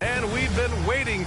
And we've been waiting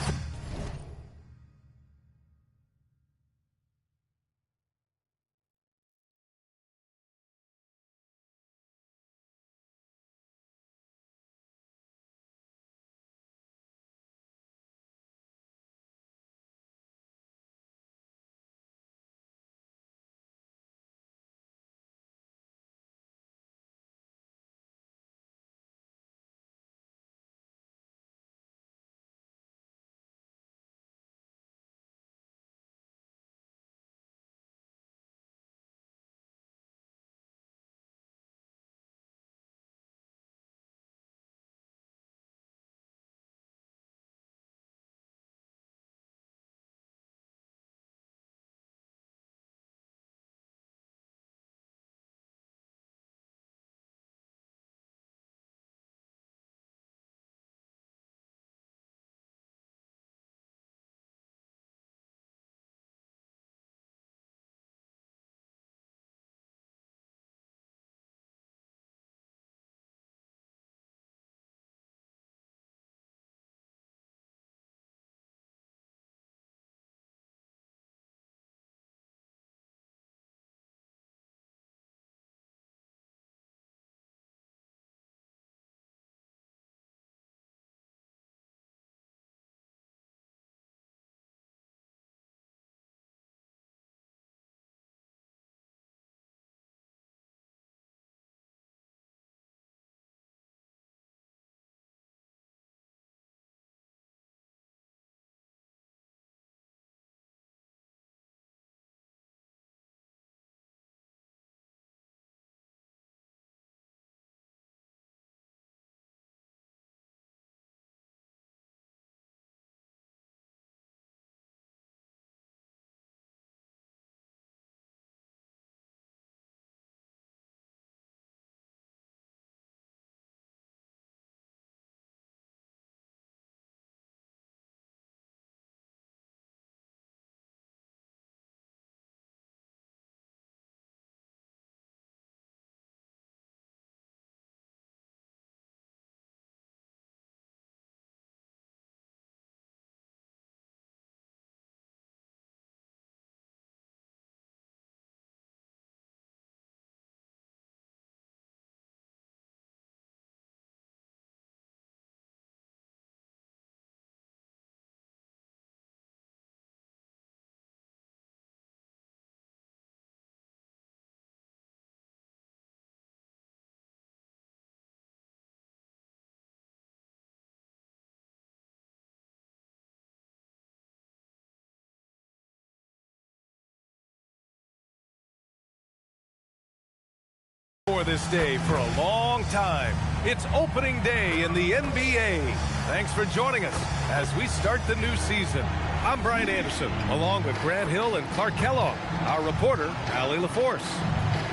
for this day for a long time. It's opening day in the NBA. Thanks for joining us as we start the new season. I'm Brian Anderson, along with Grant Hill and Clark Kellogg, our reporter, Allie LaForce.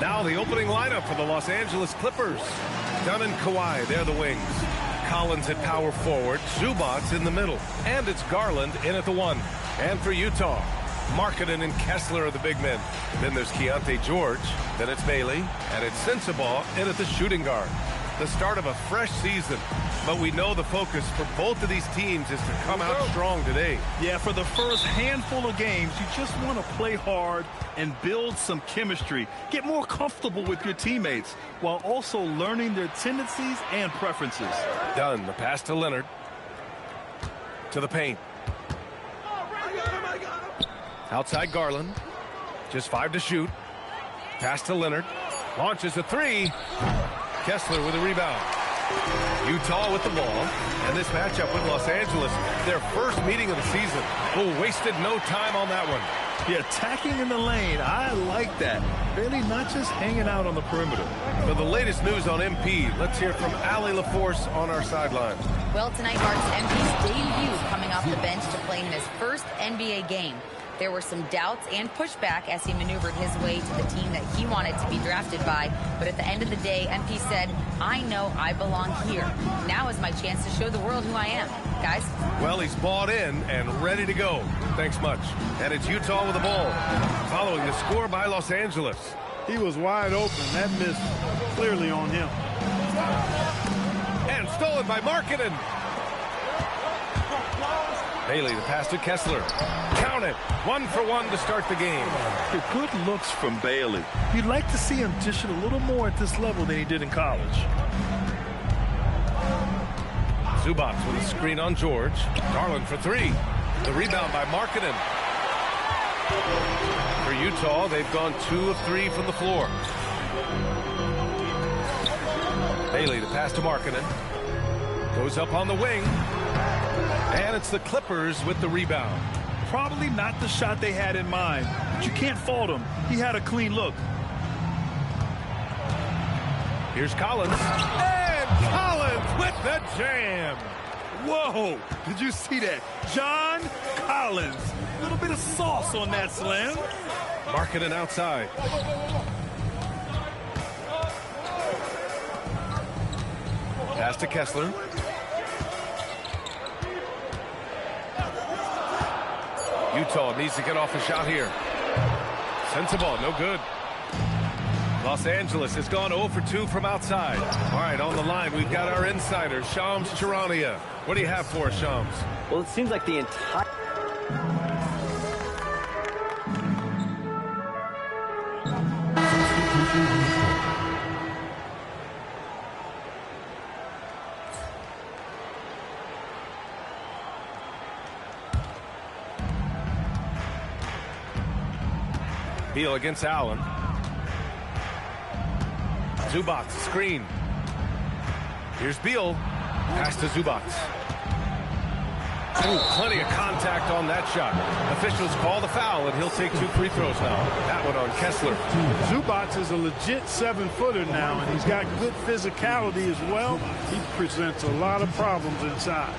Now the opening lineup for the Los Angeles Clippers. Dunn and Kawhi, they're the wings. Collins at power forward, Zubac's in the middle, and it's Garland in at the 1. And for Utah, Markkanen and Kessler are the big men. Then there's Keontae George, then it's Bailey, and it's Sensabaugh in at the shooting guard. The start of a fresh season, but we know the focus for both of these teams is to come out strong today. Yeah, for the first handful of games, you just want to play hard and build some chemistry. Get more comfortable with your teammates while also learning their tendencies and preferences. Dunn, the pass to Leonard. To the paint. Outside Garland. Just 5 to shoot. Pass to Leonard. Launches a 3. Kessler with a rebound. Utah with the ball. And this matchup with Los Angeles, their first meeting of the season. Oh, wasted no time on that one. Yeah, attacking in the lane. I like that. Really not just hanging out on the perimeter. For the latest news on MP, let's hear from Allie LaForce on our sideline. Well, tonight marks MP's debut coming off the bench to play in his first NBA game. There were some doubts and pushback as he maneuvered his way to the team that he wanted to be drafted by. But at the end of the day, MP said, I know I belong here. Now is my chance to show the world who I am. Guys? Well, he's bought in and ready to go. Thanks much. And it's Utah with the ball, following the score by Los Angeles. He was wide open. That missed clearly on him. And stolen by Markkanen. Bailey, the pass to Kessler. Count it. 1 for 1 to start the game. Good looks from Bailey. You'd like to see him dish it a little more at this level than he did in college. Zubac with a screen on George. Garland for 3. The rebound by Markkanen. For Utah, they've gone 2 of 3 from the floor. Bailey, the pass to Markkanen. Goes up on the wing. And it's the Clippers with the rebound. Probably not the shot they had in mind, but you can't fault him. He had a clean look. Here's Collins. And Collins with the jam. Whoa, did you see that? John Collins. A little bit of sauce on that slam. Markkanen outside. Pass to Kessler. Utah needs to get off a shot here. Sensible, no good. Los Angeles has gone 0 for 2 from outside. All right, on the line, we've got our insider, Shams Charania. What do you have for us, Shams? Well, it seems like the entire... Beal against Allen. Zubac, screen. Here's Beal. Pass to Zubac. Ooh, plenty of contact on that shot. Officials call the foul, and he'll take 2 free throws now. That one on Kessler. Zubac is a legit 7-footer now, and he's got good physicality as well. He presents a lot of problems inside.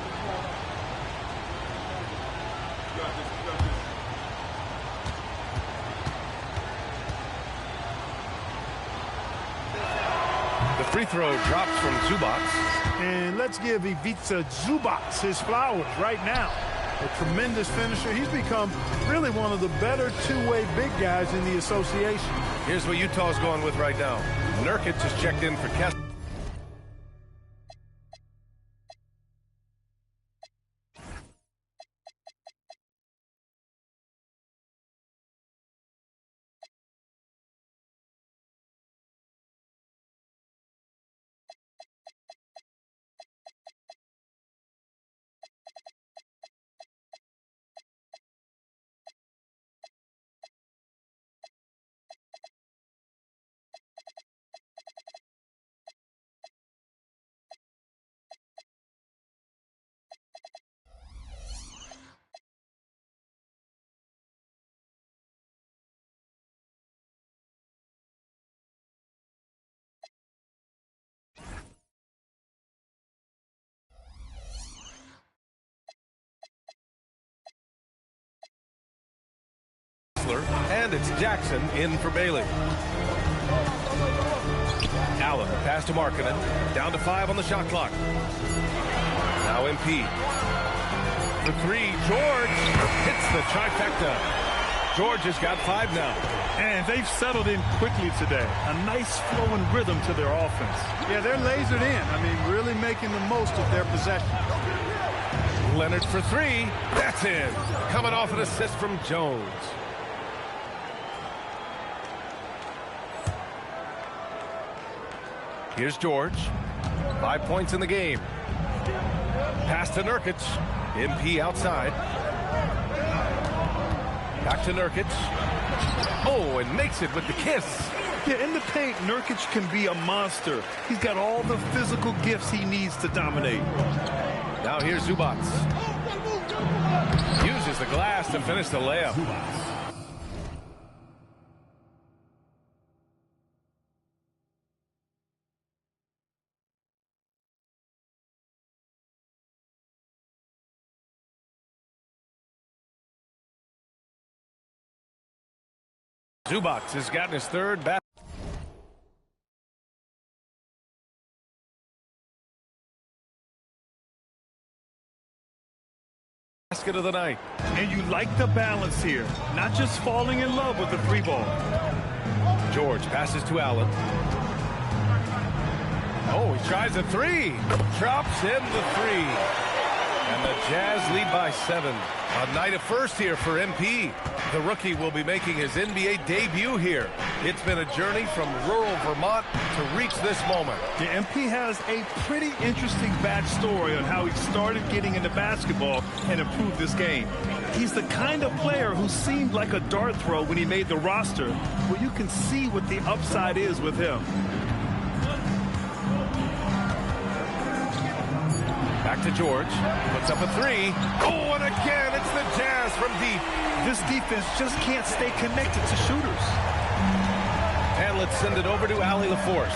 The free throw drops from Zubac. And let's give Ivica Zubac his flowers right now. A tremendous finisher. He's become really one of the better two-way big guys in the association. Here's what Utah's going with right now. Nurkic has checked in for Kessler. And it's Jackson in for Bailey. Allen, pass to Markkanen. Down to 5 on the shot clock. Now MP. For 3, George hits the trifecta. George has got 5 now. And they've settled in quickly today. A nice flowing rhythm to their offense. Yeah, they're lasered in. I mean, really making the most of their possession. Leonard for 3. That's in. Coming off an assist from Jones. Here's George. 5 points in the game. Pass to Nurkic. MP outside. Back to Nurkic. Oh, and makes it with the kiss. Yeah, in the paint, Nurkic can be a monster. He's got all the physical gifts he needs to dominate. Now here's Zubac. Uses the glass to finish the layup. Zubac has gotten his 3rd basket of the night. And you like the balance here. Not just falling in love with the 3 ball. George passes to Allen. Oh, he tries a 3. Drops in the 3. And the Jazz lead by 7. A night of first here for MP. The rookie will be making his NBA debut here. It's been a journey from rural Vermont to reach this moment. The MP has a pretty interesting backstory on how he started getting into basketball and improved this game. He's the kind of player who seemed like a dart throw when he made the roster, but you can see what the upside is with him. Back to George. Puts up a 3. Oh, and again, it's the Jazz from deep. This defense just can't stay connected to shooters. And let's send it over to Allie LaForce.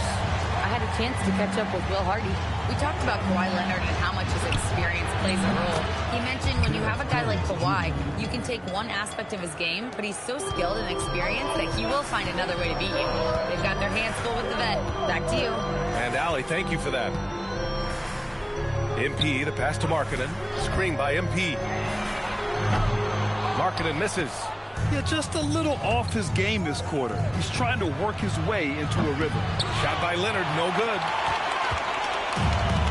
I had a chance to catch up with Will Hardy. We talked about Kawhi Leonard and how much his experience plays a role. He mentioned when you have a guy like Kawhi, you can take one aspect of his game, but he's so skilled and experienced that he will find another way to beat you. They've got their hands full with the vet. Back to you. And Allie, thank you for that. MP, the pass to Markkanen. Screen by MP. Markkanen misses. Yeah, just a little off his game this quarter. He's trying to work his way into a rhythm. Shot by Leonard, no good.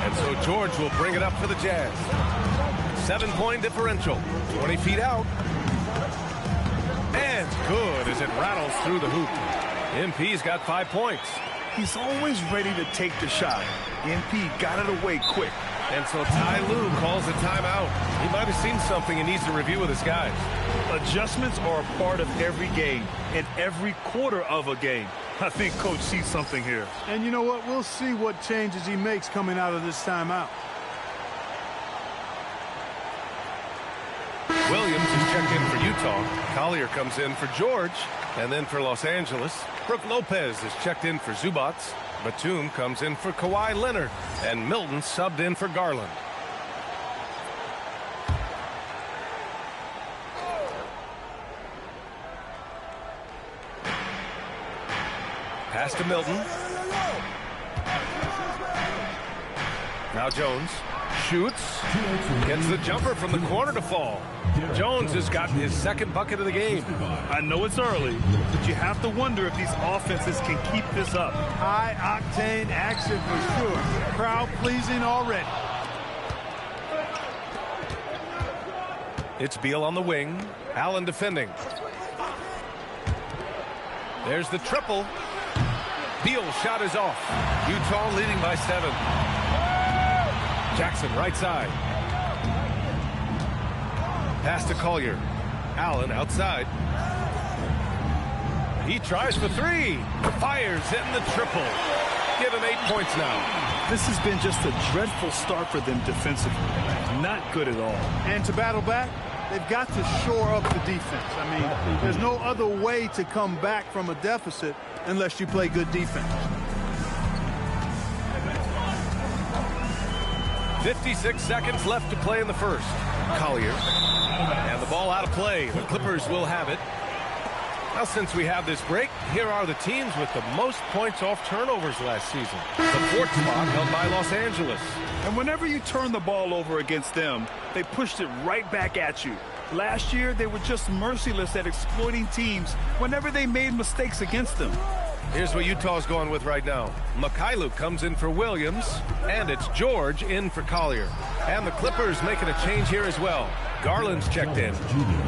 And so George will bring it up for the Jazz. 7-point differential. 20 feet out. And good as it rattles through the hoop. MP's got 5 points. He's always ready to take the shot. MP got it away quick. And so Ty Lue calls a timeout. He might have seen something and needs to review with his guys. Adjustments are a part of every game and every quarter of a game. I think Coach sees something here. And you know what? We'll see what changes he makes coming out of this timeout. Williams is checked in for Utah. Collier comes in for George. And then for Los Angeles, Brook Lopez is checked in for Zubats. Batum comes in for Kawhi Leonard. And Milton subbed in for Garland. Pass to Milton. Now Jones shoots. Gets the jumper from the corner to fall. Jones has gotten his second bucket of the game. I know it's early, but you have to wonder if these offenses can keep this up. High-octane action for sure. Crowd-pleasing already. It's Beal on the wing. Allen defending. There's the triple. Beal's shot is off. Utah leading by 7. Jackson right side. Pass to Collier. Allen outside. He tries for 3. Fires in the triple. Give him 8 points now. This has been just a dreadful start for them defensively. Not good at all. And to battle back, they've got to shore up the defense. I mean, there's no other way to come back from a deficit unless you play good defense. 56 seconds left to play in the first. Collier. And the ball out of play. The Clippers will have it. Now, since we have this break, here are the teams with the most points off turnovers last season. The 4th spot held by Los Angeles. And whenever you turn the ball over against them, they pushed it right back at you. Last year, they were just merciless at exploiting teams whenever they made mistakes against them. Here's what Utah's going with right now. Mikhailuk comes in for Williams, and it's George in for Collier. And the Clippers making a change here as well. Garland's checked in.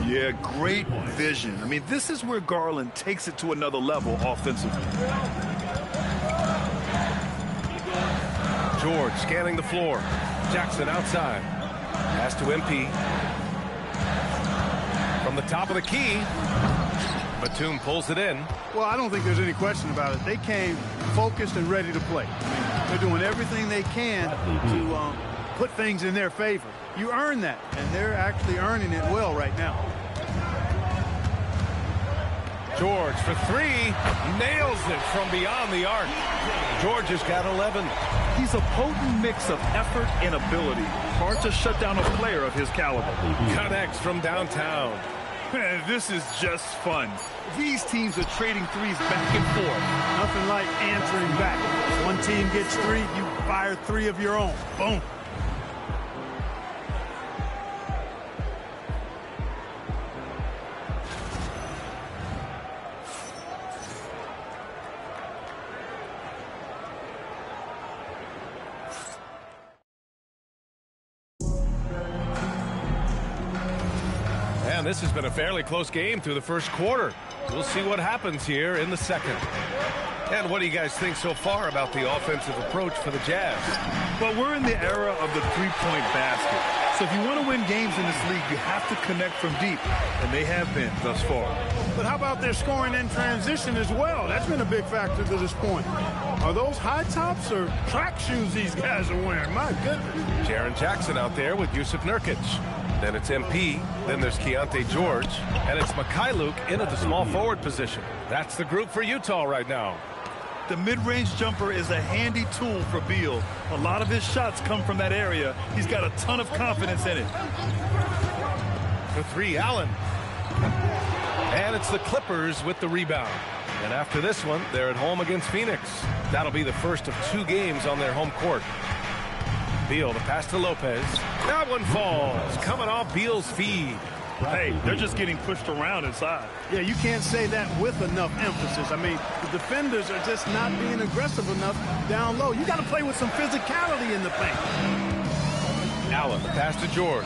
Yeah, great vision. I mean, this is where Garland takes it to another level offensively. George scanning the floor. Jackson outside. Pass to MP. From the top of the key. Batum pulls it in. Well, I don't think there's any question about it. They came focused and ready to play. I mean, they're doing everything they can to put things in their favor. You earn that, and they're actually earning it well right now. George for 3. Nails it from beyond the arc. George has got 11. He's a potent mix of effort and ability. Hard to shut down a player of his caliber. Connects from downtown. This is just fun. These teams are trading threes back and forth. Nothing like answering back. One team gets 3, you fire 3 of your own. Boom. And this has been a fairly close game through the first quarter. We'll see what happens here in the second. And what do you guys think so far about the offensive approach for the Jazz? Well, we're in the era of the three-point basket. So if you want to win games in this league, you have to connect from deep, and they have been thus far. But how about their scoring in transition as well? That's been a big factor to this point. Are those high tops or track shoes these guys are wearing? My goodness. Jaren Jackson out there with Yusuf Nurkic. Then it's MP, then there's Keontae George, and it's Mikhailuk in at the small forward position. That's the group for Utah right now. The mid-range jumper is a handy tool for Beal. A lot of his shots come from that area. He's got a ton of confidence in it. For three, Allen. And it's the Clippers with the rebound. And after this one, they're at home against Phoenix. That'll be the first of 2 games on their home court. Beal, the pass to Lopez. That one falls, coming off Beal's feed. Hey, they're just getting pushed around inside. Yeah, you can't say that with enough emphasis. I mean, the defenders are just not being aggressive enough down low. You got to play with some physicality in the paint. Allen, the pass to George.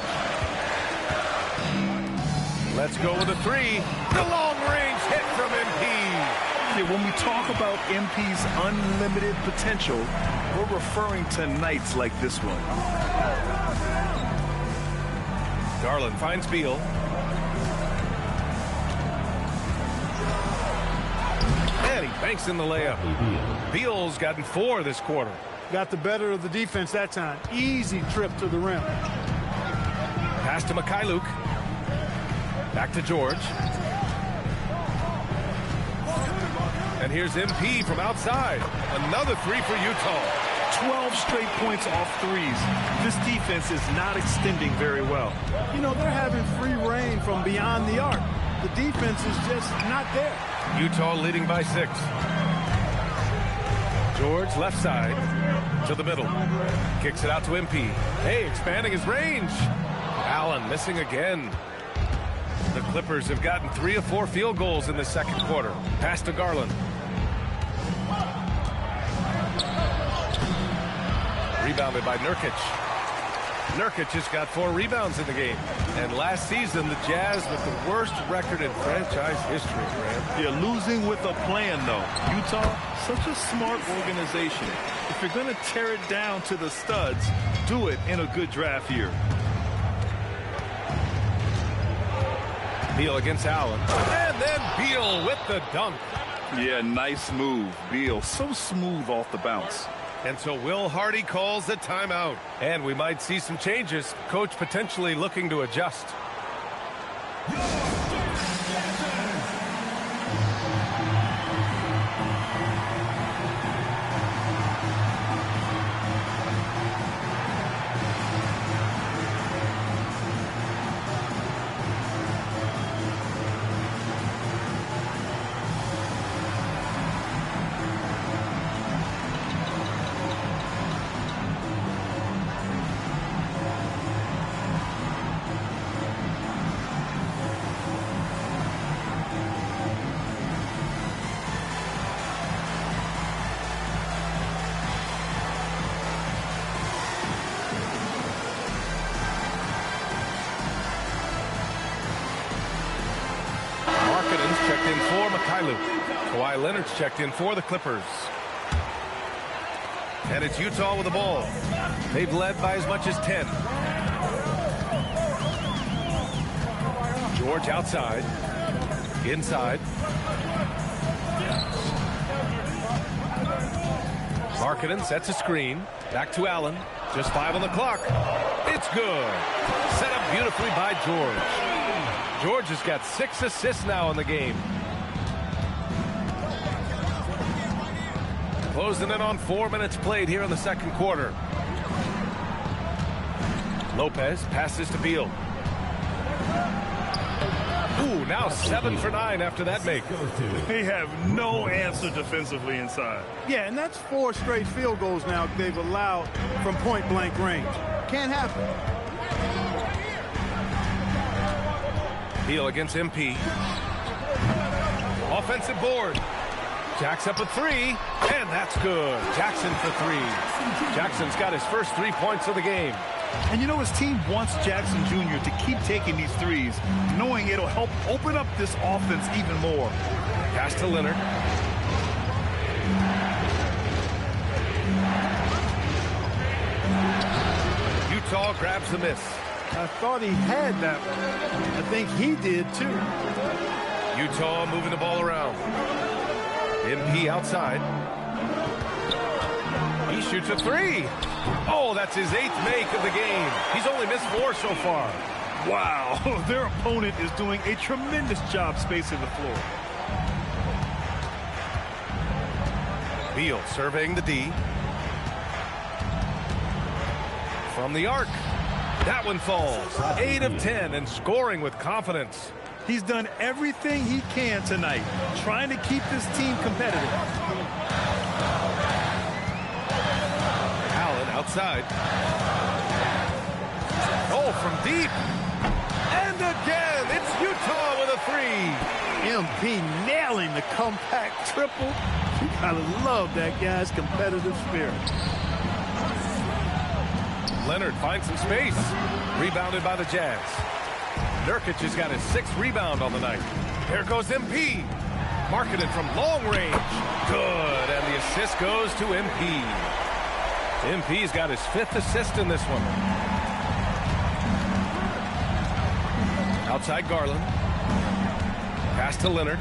Let's go with a 3. The long-range hit from MP. Yeah, when we talk about MP's unlimited potential, we're referring to nights like this one. Garland finds Beal. And he banks in the layup. Beal's gotten 4 this quarter. Got the better of the defense that time. Easy trip to the rim. Pass to Mikhailuk. Back to George. And here's MP from outside. Another 3 for Utah. 12 straight points off threes. This defense is not extending very well. You know, they're having free reign from beyond the arc. The defense is just not there. Utah leading by 6. George left side to the middle. Kicks it out to MP. Hey, expanding his range. Allen missing again. The Clippers have gotten 3 of 4 field goals in the second quarter. Pass to Garland. Rebounded by Nurkic. Nurkic just got 4 rebounds in the game. And last season, the Jazz with the worst record in franchise history, Graham. They're losing with a plan, though. Utah, such a smart organization. If you're going to tear it down to the studs, do it in a good draft year. Beal against Allen. And then Beal with the dunk. Yeah, nice move. Beal, so smooth off the bounce. And so Will Hardy calls the timeout. And we might see some changes. Coach potentially looking to adjust. Checked in for Mikhailuk. Kawhi Leonard's checked in for the Clippers. And it's Utah with the ball. They've led by as much as 10. George outside. Inside. Markkanen sets a screen. Back to Allen. Just 5 on the clock. It's good. Set up beautifully by George. George has got 6 assists now in the game. Closing in on 4 minutes played here in the second quarter. Lopez passes to Beal. Ooh, now 7 for 9 after that make. They have no answer defensively inside. Yeah, and that's 4 straight field goals now they've allowed from point-blank range. Can't happen. Beal against MP. Offensive board. Jacks up a 3, and that's good. Jackson for 3. Jackson's got his first 3 points of the game. And you know, his team wants Jackson Jr. to keep taking these threes, knowing it'll help open up this offense even more. Pass to Leonard. Utah grabs the miss. I thought he had that one. I think he did too. Utah moving the ball around. MP outside. He shoots a three. Oh, that's his 8th make of the game. He's only missed 4 so far. Wow, their opponent is doing a tremendous job spacing the floor. Beal surveying the D. From the arc. That one falls. 8 of 10 and scoring with confidence. He's done everything he can tonight, trying to keep this team competitive. Allen outside. Oh, from deep. And again, it's Utah with a 3. MP nailing the compact triple. You gotta love that guy's competitive spirit. Leonard finds some space. Rebounded by the Jazz. Nurkic has got his 6th rebound on the night. Here goes MP. Marketed from long range. Good. And the assist goes to MP. MP's got his 5th assist in this one. Outside Garland. Pass to Leonard.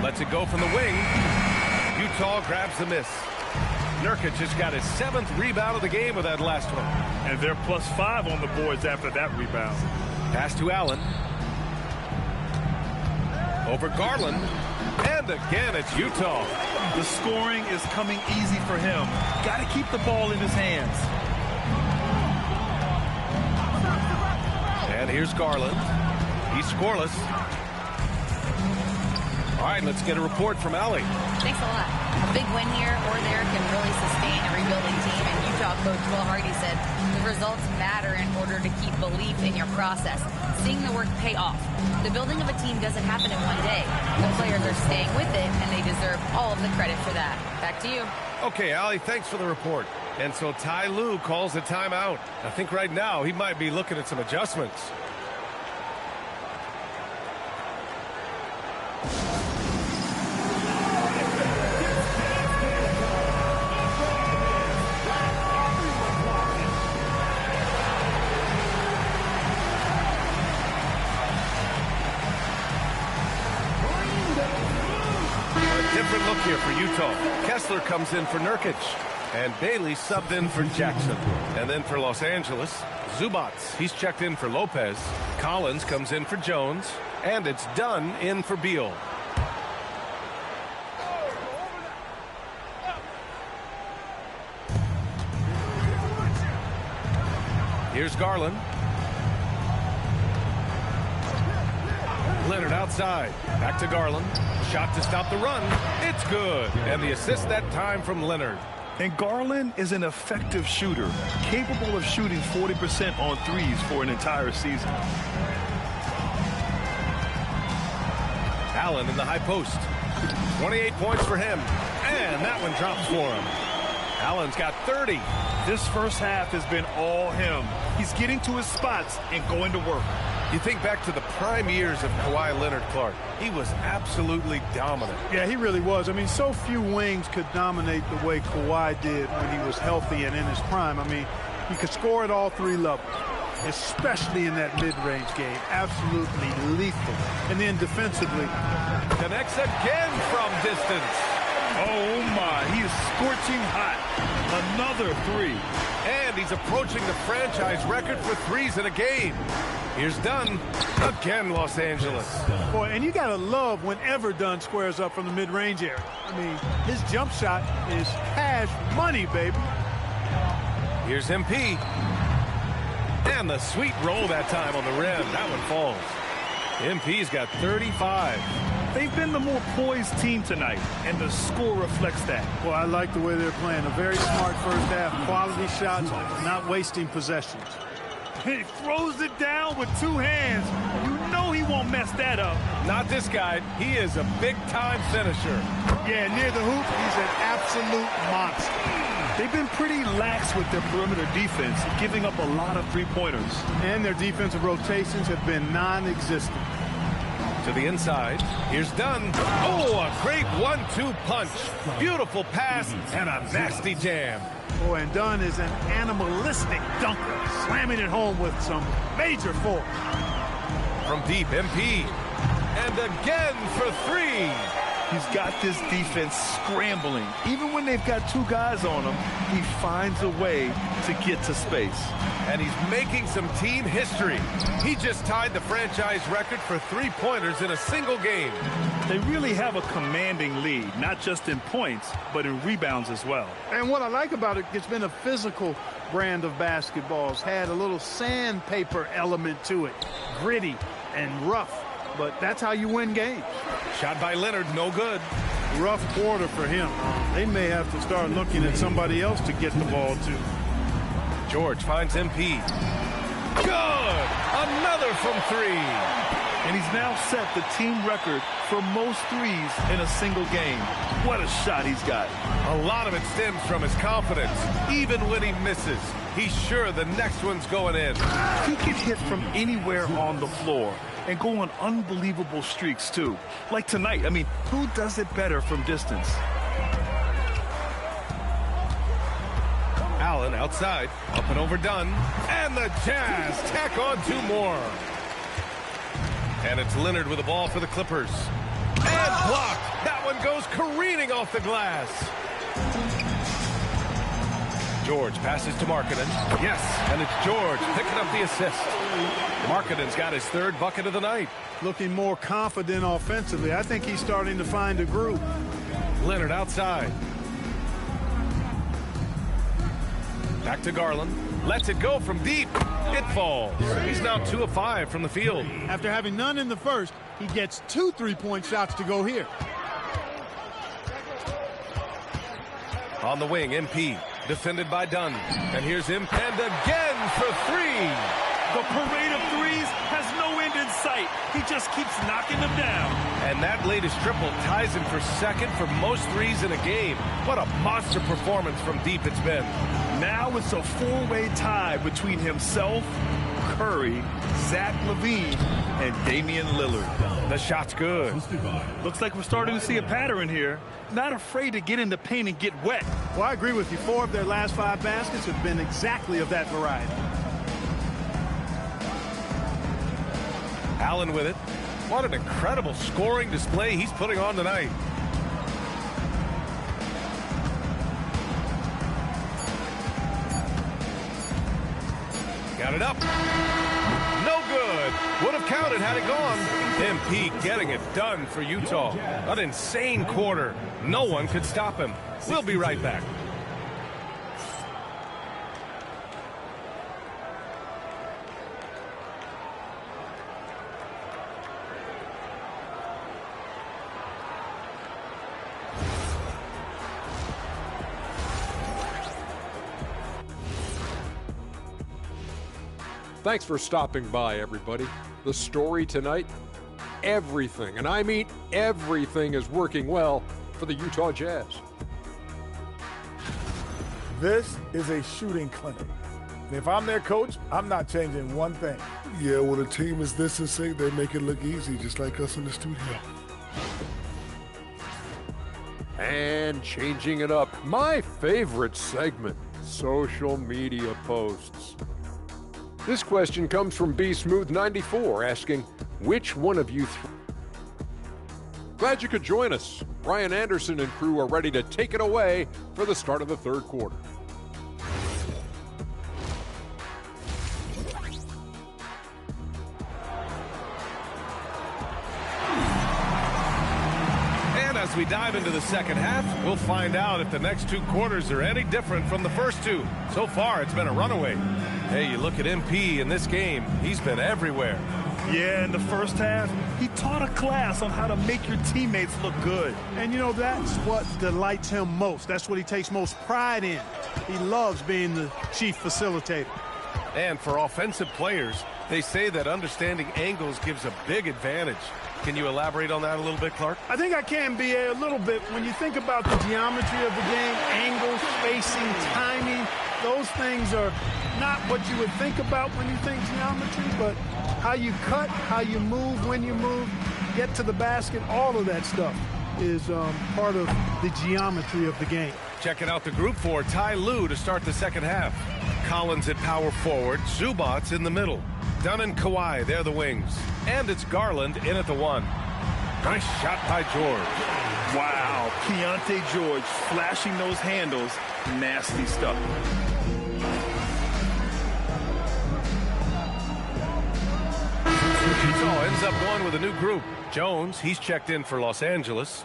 Lets it go from the wing. Utah grabs the miss. Nurkic has got his 7th rebound of the game with that last one. And they're +5 on the boards after that rebound. Pass to Allen. Over Garland. And again, it's Utah. The scoring is coming easy for him. Got to keep the ball in his hands. And here's Garland. He's scoreless. All right, let's get a report from Allie. Thanks a lot. A big win here or there can really sustain a rebuilding team, and Utah coach Will Hardy said the results matter in order to keep belief in your process, seeing the work pay off. The building of a team doesn't happen in one day. The players are staying with it, and they deserve all of the credit for that. Back to you. Okay, Allie, thanks for the report. And so Ty Lue calls a timeout. I think right now he might be looking at some adjustments. Different look here for Utah. Kessler comes in for Nurkic. And Bailey subbed in for Jackson. And then for Los Angeles, Zubats. He's checked in for Lopez. Collins comes in for Jones. And it's Dunn in for Beal. Here's Garland. Leonard outside. Back to Garland. Shot to stop the run. It's good. And the assist that time from Leonard. And Garland is an effective shooter, capable of shooting 40% on threes for an entire season. Allen in the high post. 28 points for him. And that one drops for him. Allen's got 30. This first half has been all him. He's getting to his spots and going to work. You think back to the prime years of Kawhi Leonard, Clark. He was absolutely dominant. Yeah, he really was. I mean, so few wings could dominate the way Kawhi did when he was healthy and in his prime. I mean, he could score at all 3 levels, especially in that mid-range game. Absolutely lethal. And then defensively. Connects again from distance. Oh, my. He is scorching hot. Another 3. And he's approaching the franchise record for threes in a game. Here's Dunn. Again, Los Angeles. Boy, and you got to love whenever Dunn squares up from the mid-range area. I mean, his jump shot is cash money, baby. Here's MP. And the sweet roll that time on the rim. That one falls. MP's got 35. They've been the more poised team tonight, and the score reflects that. Well, I like the way they're playing. A very smart first half. Quality shots, not wasting possessions. He throws it down with two hands. You know he won't mess that up. Not this guy. He is a big-time finisher. Yeah, near the hoop, he's an absolute monster. They've been pretty lax with their perimeter defense, giving up a lot of three-pointers. And their defensive rotations have been non-existent. To the inside. Here's Dunn. Oh, a great 1-2 punch. Beautiful pass and a nasty jam. Boy, and Dunn is an animalistic dunker, slamming it home with some major force. From deep, MP. And again for three. He's got this defense scrambling. Even when they've got two guys on him, he finds a way to get to space. And he's making some team history. He just tied the franchise record for three-pointers in a single game. They really have a commanding lead, not just in points, but in rebounds as well. And what I like about it, it's been a physical brand of basketball. It's had a little sandpaper element to it. Gritty and rough. But that's how you win games. Shot by Leonard, no good. Rough quarter for him. They may have to start looking at somebody else to get the ball to. George finds MP. Good! Another from three. And he's now set the team record for most threes in a single game. What a shot he's got. A lot of it stems from his confidence. Even when he misses, he's sure the next one's going in. He can hit from anywhere on the floor and go on unbelievable streaks, too. Like tonight, I mean, who does it better from distance? Allen outside, up and over Dunn. And the Jazz tack on two more. And it's Leonard with the ball for the Clippers. And blocked. That one goes careening off the glass. George passes to Markkanen. Yes, and it's George picking up the assist. Markkanen's got his third bucket of the night. Looking more confident offensively. I think he's starting to find a groove. Leonard outside. Back to Garland. Lets it go from deep. It falls. He's now 2 of 5 from the field. After having none in the first, he gets 2 three-point shots to go here. On the wing, MP. Defended by Dunn. And here's him. And again for three. The parade of threes has no end in sight. He just keeps knocking them down. And that latest triple ties him for second for most threes in a game. What a monster performance from deep it's been. Now it's a four-way tie between himself, Curry, Zach LaVine, and Damian Lillard. The shot's good. Looks like we're starting to see a pattern here. Not afraid to get in the paint and get wet. Well, I agree with you. 4 of their last 5 baskets have been exactly of that variety. Allen with it. What an incredible scoring display he's putting on tonight. Got it up. No good. Would have counted had it gone. MP getting it done for Utah. An insane quarter. No one could stop him. We'll be right back. Thanks for stopping by, everybody. The story tonight, everything, and I mean everything, is working well for the Utah Jazz. This is a shooting clinic. If I'm their coach, I'm not changing one thing. Yeah, when a team is this in sync, they make it look easy, just like us in the studio. And changing it up, my favorite segment, social media posts. This question comes from B Smooth 94 asking, which one of you Glad you could join us. Brian Anderson and crew are ready to take it away for the start of the third quarter. And as we dive into the second half, we'll find out if the next 2 quarters are any different from the first 2. So far, it's been a runaway. Hey, you look at MP in this game, he's been everywhere. Yeah, in the first half, he taught a class on how to make your teammates look good. And, you know, that's what delights him most. That's what he takes most pride in. He loves being the chief facilitator. And for offensive players, they say that understanding angles gives a big advantage. Can you elaborate on that a little bit, Clark? I think I can, B.A., a little bit. When you think about the geometry of the game, angles, spacing, timing, those things are not what you would think about when you think geometry, but how you cut, how you move, when you move, get to the basket, all of that stuff is part of the geometry of the game. Checking out the group for Ty Lue to start the second half. Collins at power forward, Zubats in the middle. Dunn and Kawhi, they're the wings. And it's Garland in at the 1. Nice shot by George. Wow, Keontae George flashing those handles. Nasty stuff. Utah ends up going with a new group. Jones, he's checked in for Los Angeles.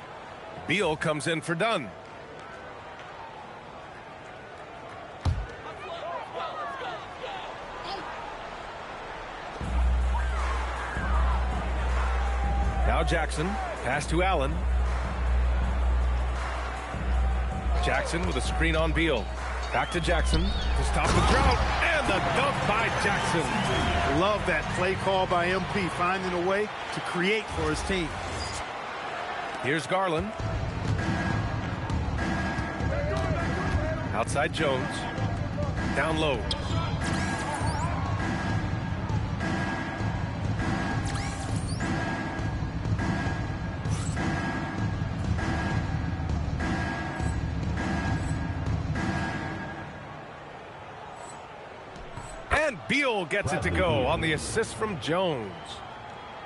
Beal comes in for Dunn. Now Jackson, pass to Allen. Jackson with a screen on Beal. Back to Jackson to stop the drought, and the dunk by Jackson. Love that play call by MP, finding a way to create for his team. Here's Garland. Outside Jones. Down low. And Beal gets it to go on the assist from Jones.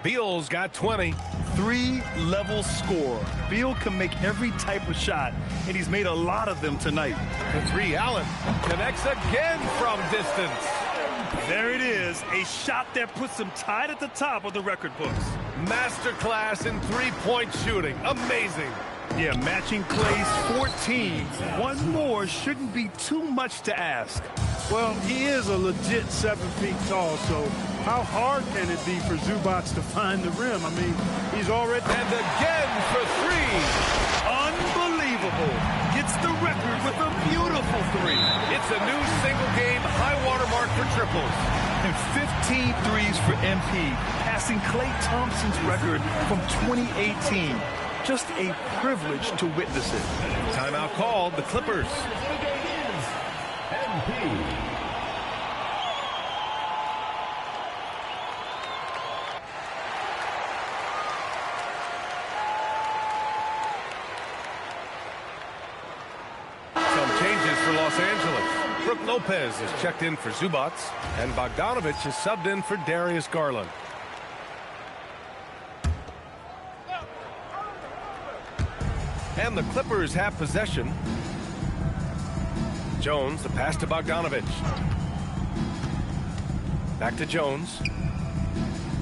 Beal's got 20. Three-level scorer. Beal can make every type of shot, and he's made a lot of them tonight. The 3, Allen connects again from distance. There it is, a shot that puts him tied at the top of the record books. Masterclass in three-point shooting. Amazing. Yeah, matching plays 14. One more shouldn't be too much to ask. Well, he is a legit 7 feet tall, so how hard can it be for Zubats to find the rim? I mean, he's already... And again for 3. Unbelievable. Gets the record with a beautiful 3. It's a new single-game high-water mark for triples. And 15 threes for MP, passing Klay Thompson's record from 2018. Just a privilege to witness it. Timeout called, the Clippers. Some changes for Los Angeles. Brook Lopez is checked in for Zubats, and Bogdanovich is subbed in for Darius Garland. And the Clippers have possession. Jones, the pass to Bogdanovich. Back to Jones.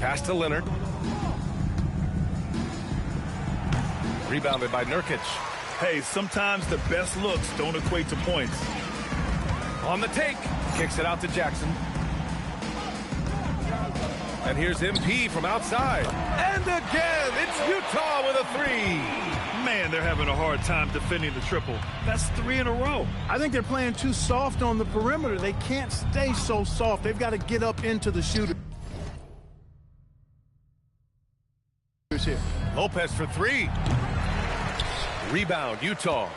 Pass to Leonard. Rebounded by Nurkic. Hey, sometimes the best looks don't equate to points. On the take. Kicks it out to Jackson. And here's MP from outside. And again, it's Utah with a 3. Man, they're having a hard time defending the triple. That's 3 in a row. I think they're playing too soft on the perimeter. They can't stay so soft. They've got to get up into the shooter. Here. Lopez for 3. Rebound, Utah.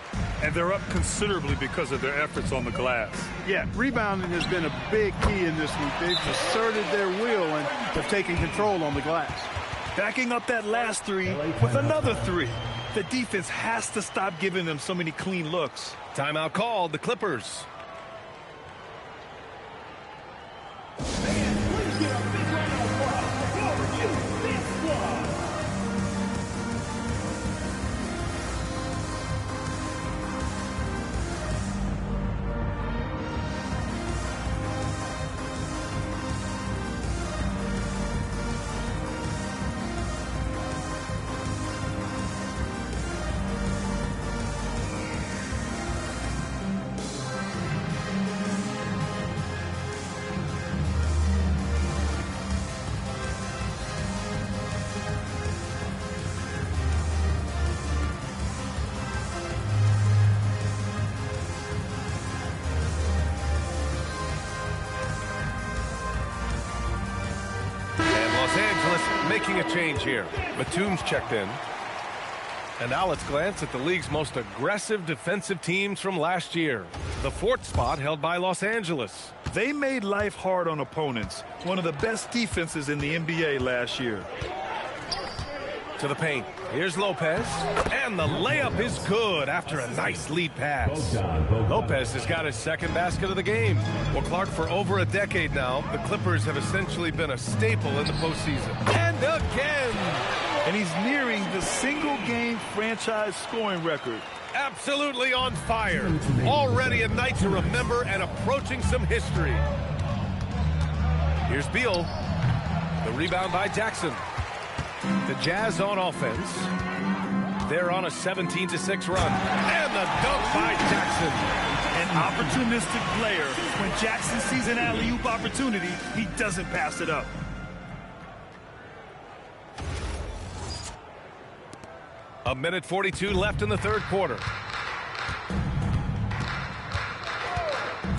And they're up considerably because of their efforts on the glass. Yeah, rebounding has been a big key in this week. They've asserted their will and have taken control on the glass. Backing up that last 3 with another 3. The defense has to stop giving them so many clean looks. Timeout called, the Clippers. making a change here. Batum's checked in. And now let's glance at the league's most aggressive defensive teams from last year. The 4th spot held by Los Angeles. They made life hard on opponents. One of the best defenses in the NBA last year. To the paint. Here's Lopez. And the layup is good after a nice lead pass. Lopez has got his 2nd basket of the game. Well, Clark, for over a decade now, the Clippers have essentially been a staple in the postseason. And again! And he's nearing the single-game franchise scoring record. Absolutely on fire. Already a night to remember and approaching some history. Here's Beal. The rebound by Jackson. The Jazz on offense. They're on a 17-6 run. And the dunk by Jackson. An opportunistic player. When Jackson sees an alley-oop opportunity, he doesn't pass it up. A minute 42 left in the 3rd quarter.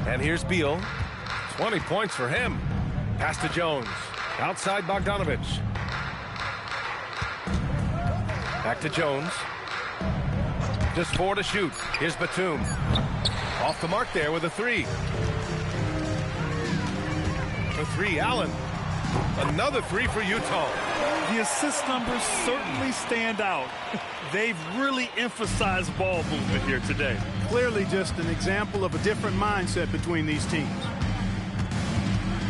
And here's Beal. 20 points for him. Pass to Jones. Outside Bogdanovich. Back to Jones. Just 4 to shoot. Here's Batum. Off the mark there with a 3. The 3, Allen. Another 3 for Utah. The assist numbers certainly stand out. They've really emphasized ball movement here today. Clearly just an example of a different mindset between these teams.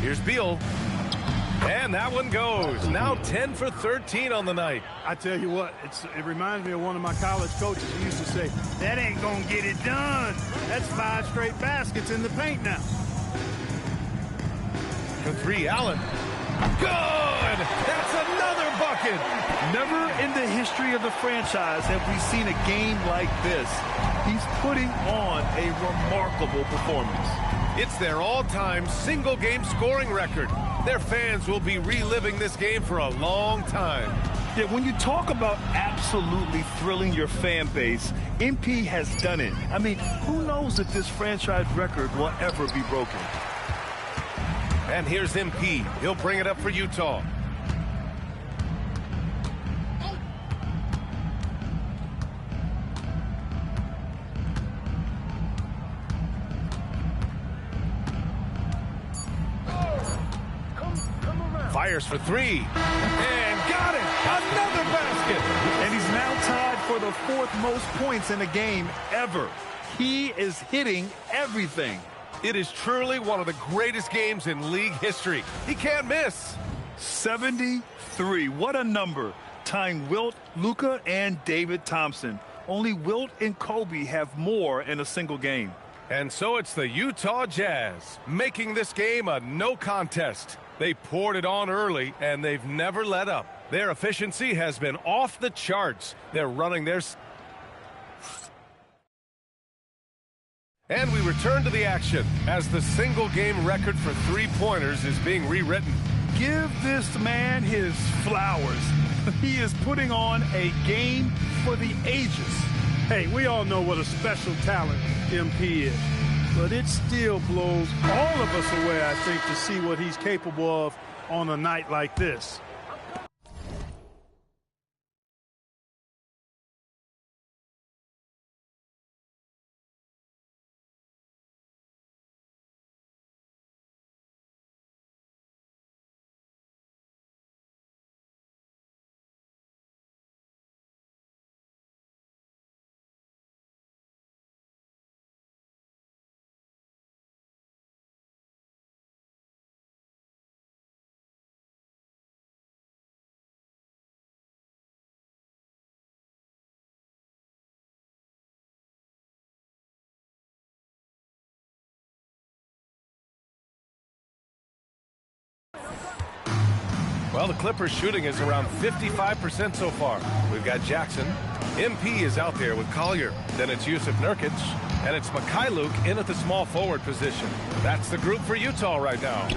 Here's Beal. And that one goes. Now 10 for 13 on the night. I tell you what, it reminds me of one of my college coaches who used to say, that ain't gonna get it done. That's 5 straight baskets in the paint now. For 3, Allen. Good! That's another bucket! Never in the history of the franchise have we seen a game like this. He's putting on a remarkable performance. It's their all-time single-game scoring record. Their fans will be reliving this game for a long time. Yeah, when you talk about absolutely thrilling your fan base, MP has done it. I mean, who knows if this franchise record will ever be broken? And here's MP. He'll bring it up for Utah. Fires for 3. And got it! Another basket! And he's now tied for the 4th most points in a game ever. He is hitting everything. It is truly one of the greatest games in league history. He can't miss. 73. What a number. Tying Wilt, Luka, and David Thompson. Only Wilt and Kobe have more in a single game. And so it's the Utah Jazz, making this game a no contest. They poured it on early, and they've never let up. Their efficiency has been off the charts. They're running their... And we return to the action as the single-game record for 3-pointers is being rewritten. Give this man his flowers. He is putting on a game for the ages. Hey, we all know what a special talent MP is, but it still blows all of us away, I think, to see what he's capable of on a night like this. Well, the Clippers shooting is around 55% so far. We've got Jackson. MP is out there with Collier. Then it's Yusuf Nurkic. And it's Mikhailuk in at the small forward position. That's the group for Utah right now.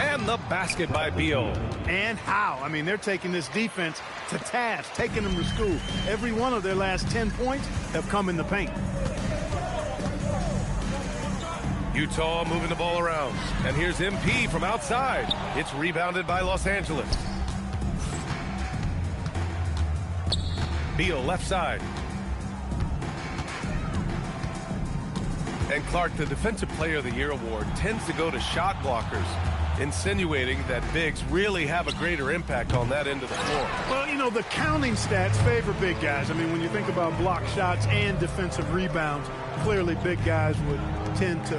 And the basket by Beal. And how? I mean, they're taking this defense to task, taking them to school. Every one of their last 10 points have come in the paint. Utah moving the ball around. And here's MP from outside. It's rebounded by Los Angeles. Beal left side. And Clark, the Defensive Player of the Year award tends to go to shot blockers, insinuating that bigs really have a greater impact on that end of the floor. Well, you know, the counting stats favor big guys. I mean, when you think about block shots and defensive rebounds, clearly big guys would tend to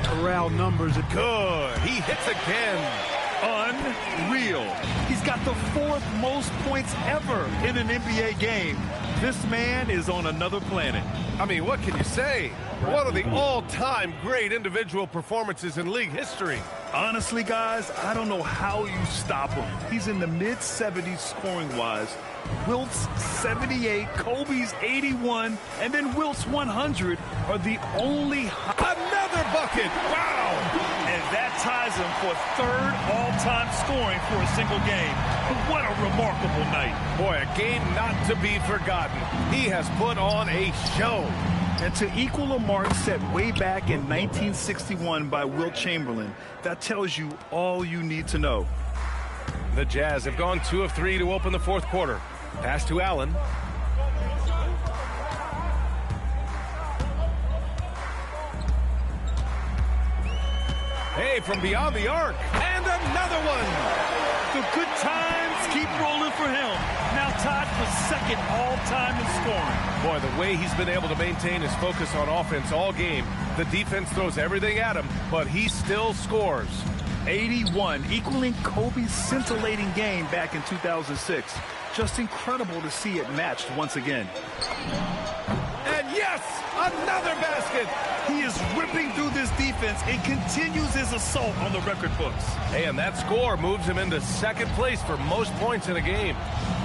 corral numbers. Good. He hits again. Unreal. He's got the fourth most points ever in an NBA game. This man is on another planet. I mean, what can you say? One of the all-time great individual performances in league history. Honestly, guys, I don't know how you stop him. He's in the mid-70s scoring-wise. Wilt's 78, Kobe's 81, and then Wilt's 100 are the only... Another bucket! Wow! And that ties him for third all-time scoring for a single game. But what a remarkable night. Boy, a game not to be forgotten. He has put on a show. And to equal a mark set way back in 1961 by Wilt Chamberlain, that tells you all you need to know. The Jazz have gone 2 of 3 to open the fourth quarter. Pass to Allen. Hey, from beyond the arc. And another one. The good times keep rolling for him. Now tied for second all-time in scoring. Boy, the way he's been able to maintain his focus on offense all game. The defense throws everything at him, but he still scores. 81, equaling Kobe's scintillating game back in 2006. Just incredible to see it matched once again. And yes, another basket. He is ripping through this defense and continues his assault on the record books. Hey, and that score moves him into second place for most points in a game.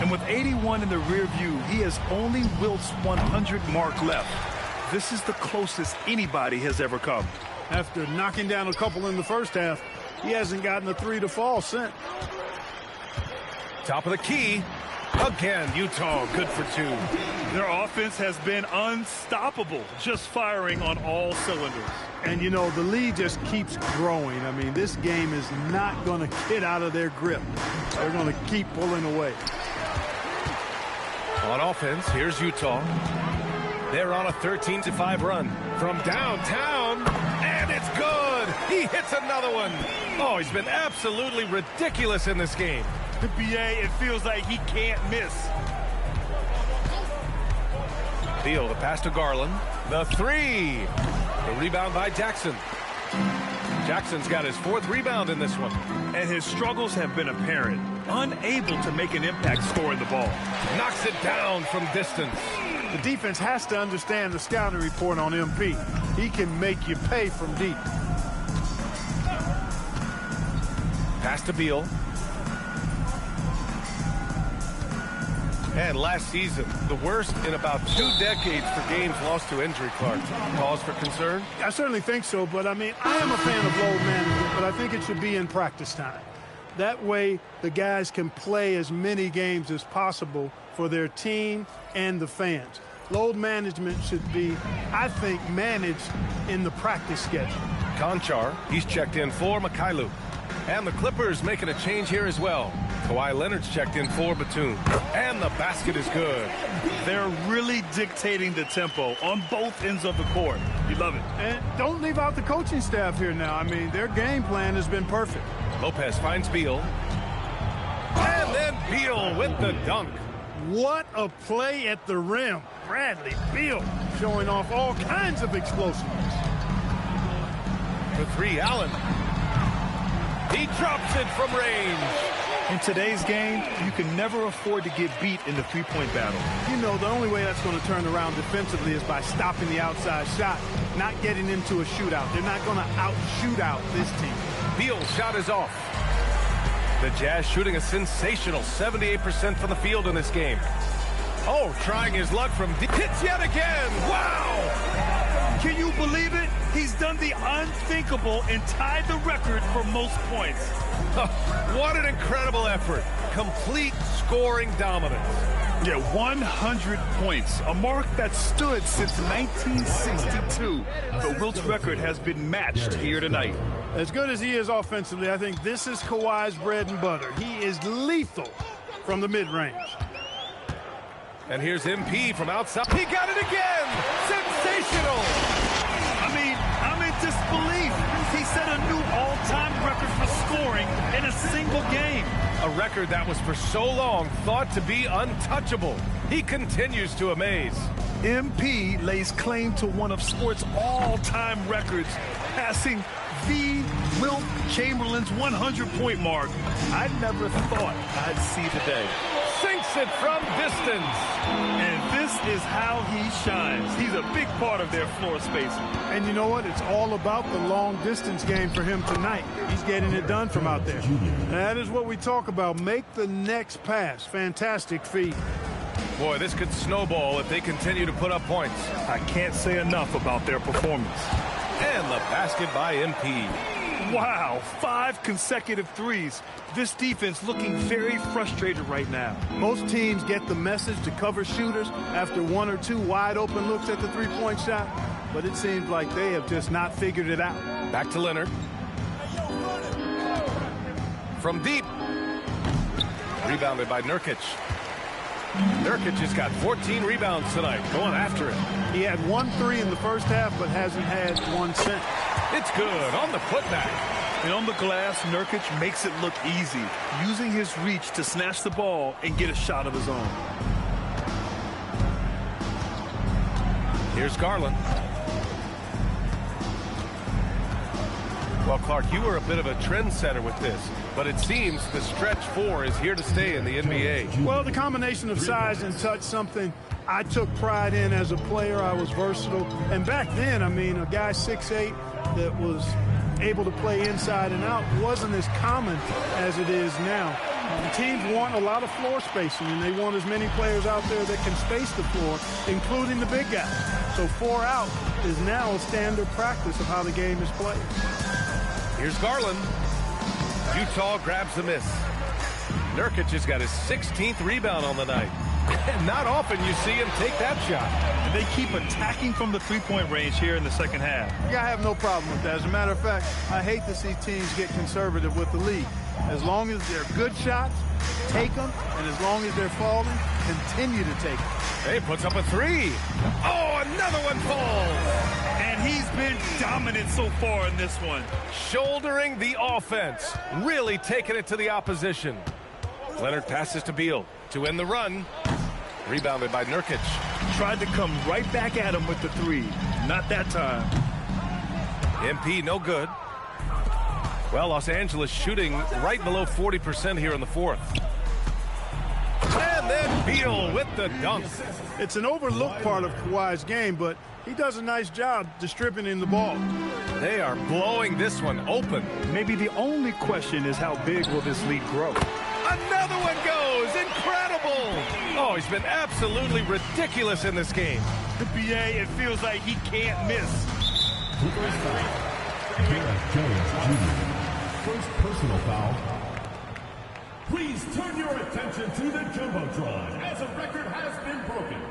And with 81 in the rear view, he has only Wilt's 100 mark left. This is the closest anybody has ever come. After knocking down a couple in the first half, he hasn't gotten a three to fall since. Top of the key. Again, Utah good for 2. Their offense has been unstoppable, just firing on all cylinders. And, you know, the lead just keeps growing. I mean, this game is not going to get out of their grip. They're going to keep pulling away. On offense, here's Utah. They're on a 13-5 run from downtown, and it's good. He hits another one. Oh, he's been absolutely ridiculous in this game. The BA, it feels like he can't miss. Beal, the pass to Garland. The 3. The rebound by Jackson. Jackson's got his 4th rebound in this one. And his struggles have been apparent. Unable to make an impact scoring the ball. Knocks it down from distance. The defense has to understand the scouting report on MP. He can make you pay from deep. Pass to Beal. And last season, the worst in about 2 decades for games lost to injury, Clark. Cause for concern? I certainly think so, but I mean, I am a fan of load management, but I think it should be in practice time. That way, the guys can play as many games as possible for their team and the fans. Load management should be, I think, managed in the practice schedule. Conchar, he's checked in for Mikhailuk. And the Clippers making a change here as well. Kawhi Leonard's checked in for Batum. And the basket is good. They're really dictating the tempo on both ends of the court. You love it. And don't leave out the coaching staff here now. I mean, their game plan has been perfect. Lopez finds Beal. And then Beal with the dunk. What a play at the rim. Bradley Beal showing off all kinds of explosiveness. The 3, Allen. He drops it from range. In today's game, you can never afford to get beat in the three-point battle. You know, the only way that's going to turn around defensively is by stopping the outside shot, not getting into a shootout. They're not going to out-shoot out this team. Beal's shot is off. The Jazz shooting a sensational 78% from the field in this game. Oh, trying his luck from deep. Hits yet again. Wow! Can you believe it? He's done the unthinkable and tied the record for most points. What an incredible effort. Complete scoring dominance. Yeah, 100 points, a mark that stood since 1962. The Wilt's record has been matched here tonight. As good as he is offensively, I think this is Kawhi's bread and butter. He is lethal from the mid-range. And here's MP from outside. He got it again! Sensational! I mean, I'm in disbelief. He set a new all-time record for scoring in a single game. A record that was for so long thought to be untouchable. He continues to amaze. MP lays claim to one of sports' all-time records, passing the Wilt Chamberlain's 100-point mark. I never thought I'd see the day. Sinks it from distance. And this is how he shines. He's a big part of their floor spacing. And you know what? It's all about the long-distance game for him tonight. He's getting it done from out there. That is what we talk about. Make the next pass. Fantastic feed. Boy, this could snowball if they continue to put up points. I can't say enough about their performance. And the basket by MP. Wow, 5 consecutive threes. This defense looking very frustrated right now. Most teams get the message to cover shooters after 1 or 2 wide-open looks at the three-point shot, but it seems like they have just not figured it out. Back to Leonard. From deep. Rebounded by Nurkic. Nurkic has got 14 rebounds tonight, going after it. He had 1 3 in the first half, but hasn't had 1 since. It's good on the putback. And on the glass, Nurkic makes it look easy, using his reach to snatch the ball and get a shot of his own. Here's Garland. Well, Clark, you were a bit of a trendsetter with this, but it seems the stretch 4 is here to stay in the NBA. Well, the combination of size and touch, something I took pride in as a player. I was versatile. And back then, I mean, a guy 6'8" that was able to play inside and out wasn't as common as it is now. The teams want a lot of floor spacing, and they want as many players out there that can space the floor, including the big guys. So 4 out is now a standard practice of how the game is played. Here's Garland. Utah grabs the miss. Nurkic has got his 16th rebound on the night. Not often you see him take that shot. And they keep attacking from the three-point range here in the second half. Yeah, I have no problem with that. As a matter of fact, I hate to see teams get conservative with the lead. As long as they're good shots, take them. And as long as they're falling, continue to take them. He puts up a 3. Oh, another one falls. And he's been dominant so far in this one. Shouldering the offense. Really taking it to the opposition. Leonard passes to Beal to end the run. Rebounded by Nurkic. Tried to come right back at him with the 3. Not that time. MP no good. Well, Los Angeles shooting right below 40% here in the 4th. And then Beal with the dunk. It's an overlooked part of Kawhi's game, but he does a nice job distributing the ball. They are blowing this one open. Maybe the only question is how big will this lead grow? Another one goes. Incredible. Oh, he's been absolutely ridiculous in this game. The BA, it feels like he can't miss. First personal foul. Please turn your attention to the Jumbotron as a record has been broken.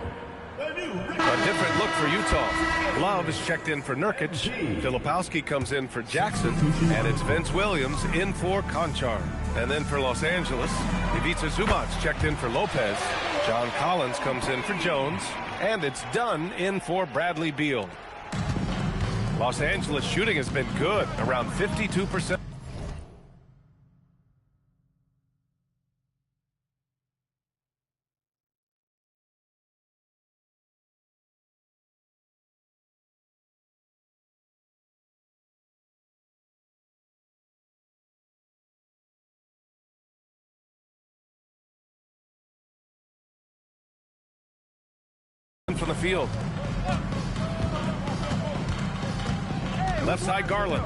A different look for Utah. Love is checked in for Nurkic. Filipowski comes in for Jackson. And it's Vince Williams in for Conchar. And then for Los Angeles, Ivica Zubac checked in for Lopez. John Collins comes in for Jones. And it's Dunn in for Bradley Beal. Los Angeles shooting has been good, around 52%. From the field. Left side, Garland.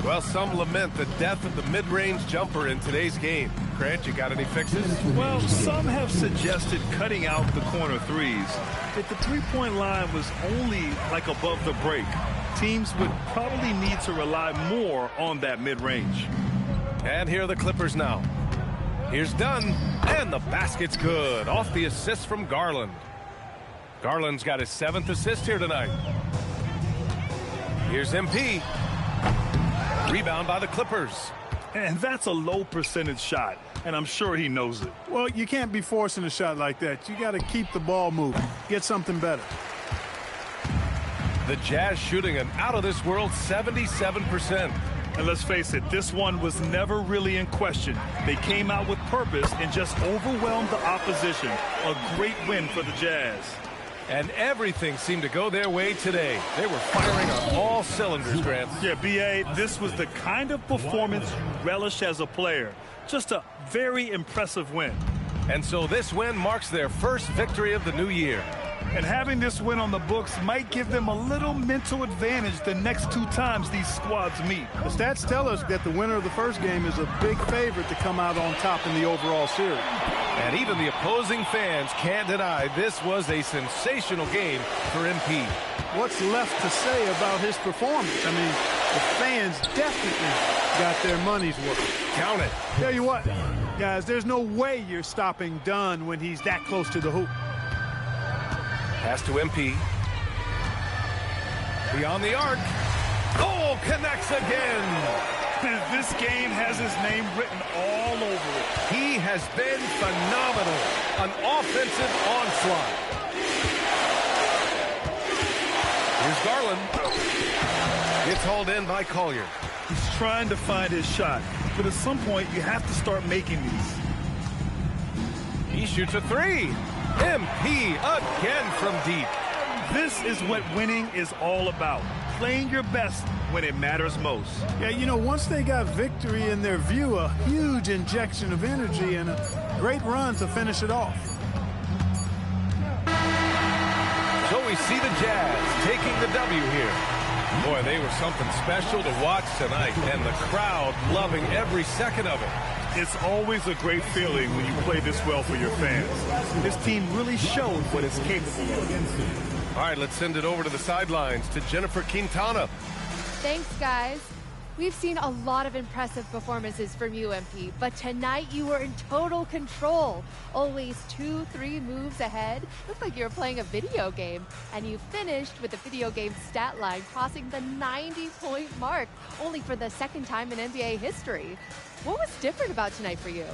Well, some lament the death of the mid-range jumper in today's game. Grant, you got any fixes? Well, some have suggested cutting out the corner threes. If the three-point line was only like above the break, teams would probably need to rely more on that mid-range. And here are the Clippers now. Here's Dunn, and the basket's good. Off the assist from Garland. Garland's got his 7th assist here tonight. Here's MP. Rebound by the Clippers. And that's a low percentage shot. and I'm sure he knows it. Well, you can't be forcing a shot like that. You got to keep the ball moving. Get something better. The Jazz shooting an out-of-this-world 77%. And let's face it, this one was never really in question. They came out with purpose and just overwhelmed the opposition. A great win for the Jazz. And everything seemed to go their way today. They were firing on all cylinders, Grant. Yeah, B.A., this was the kind of performance you relish as a player. Just a very impressive win. And so this win marks their first victory of the new year. And having this win on the books might give them a little mental advantage the next 2 times these squads meet. The stats tell us that the winner of the first game is a big favorite to come out on top in the overall series. And even the opposing fans can't deny this was a sensational game for MP. What's left to say about his performance? I mean, the fans definitely got their money's worth. Count it. Tell you what, guys, there's no way you're stopping Dunn when he's that close to the hoop. Pass to MP. Beyond the arc. Oh, connects again. This game has his name written all over it. He has been phenomenal. An offensive onslaught. Here's Garland. It's hauled in by Collier. He's trying to find his shot, but at some point you have to start making these. He shoots a 3. MP again from deep. This is what winning is all about. Playing your best when it matters most. Yeah, you know, once they got victory in their view, a huge injection of energy and a great run to finish it off. So we see the Jazz taking the W here. Boy, they were something special to watch tonight, and the crowd loving every second of it. It's always a great feeling when you play this well for your fans. This team really showed what it's capable of. All right, let's send it over to the sidelines to Jennifer Quintana. Thanks, guys. We've seen a lot of impressive performances from you, MP, but tonight you were in total control. Always 2-3 moves ahead. Looked like you were playing a video game. And you finished with the video game stat line crossing the 90-point mark, only for the second time in NBA history. What was different about tonight for you?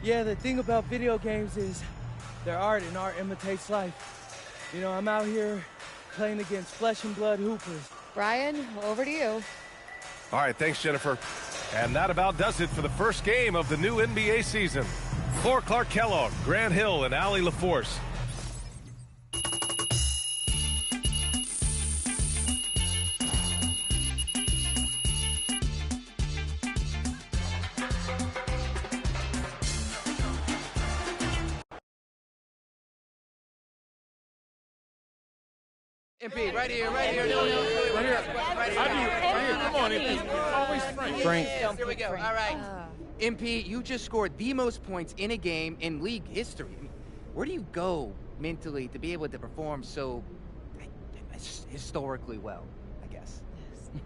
Yeah, the thing about video games is they're art, and art imitates life. You know, I'm out here playing against flesh and blood hoopers. Brian, over to you. All right, thanks, Jennifer. And that about does it for the first game of the new NBA season. For Clark Kellogg, Grant Hill, and Allie LaForce. MP, right here. Right here. Come on, MP. Always Frank. Here we go. All right. MP, you just scored the most points in a game in league history. I mean, where do you go mentally to be able to perform so historically well, I guess? Yes.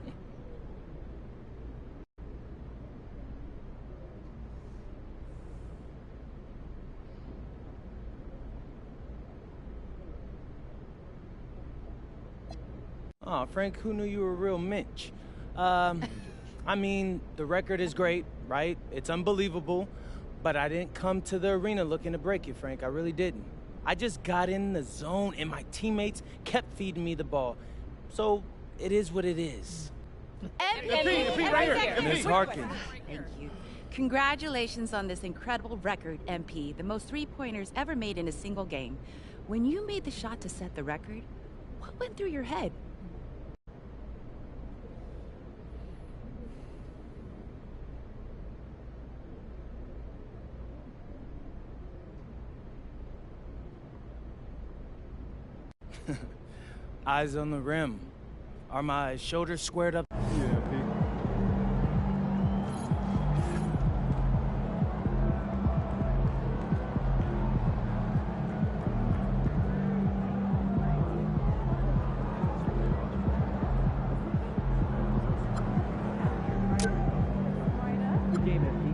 Oh, Frank, who knew you were a real mensch? I mean, the record is great, right? It's unbelievable, but I didn't come to the arena looking to break it, Frank. I really didn't. I just got in the zone, and my teammates kept feeding me the ball. So it is what it is. MP, right here. Ms. Harkin. Thank you. Congratulations on this incredible record, MP. The most three-pointers ever made in a single game. When you made the shot to set the record, what went through your head? Eyes on the rim. Are my shoulders squared up? Yeah, Pete. Good game, MP.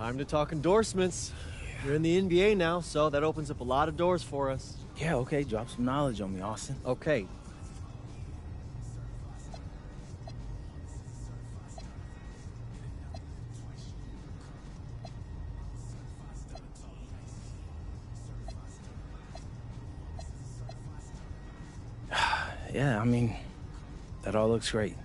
Time to talk endorsements. You're in the NBA now, so that opens up a lot of doors for us. Yeah, okay, drop some knowledge on me, Austin. Okay. Yeah, I mean, that all looks great.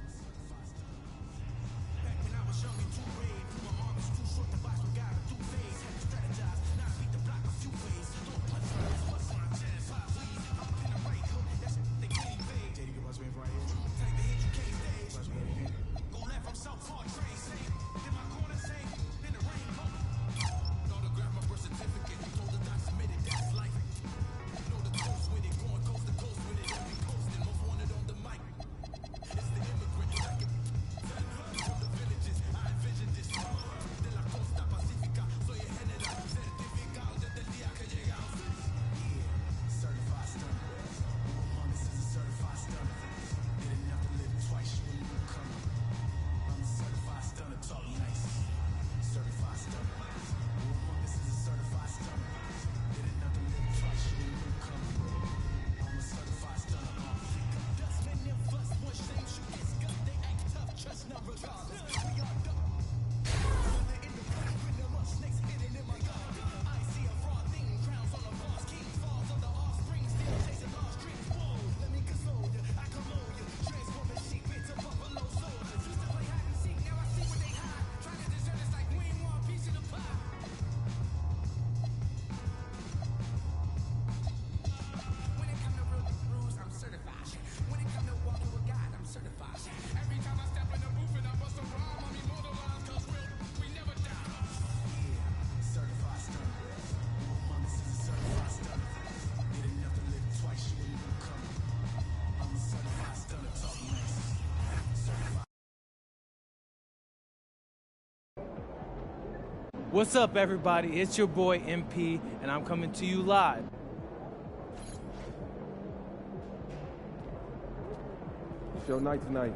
What's up, everybody? It's your boy MP, and I'm coming to you live. It's your night tonight.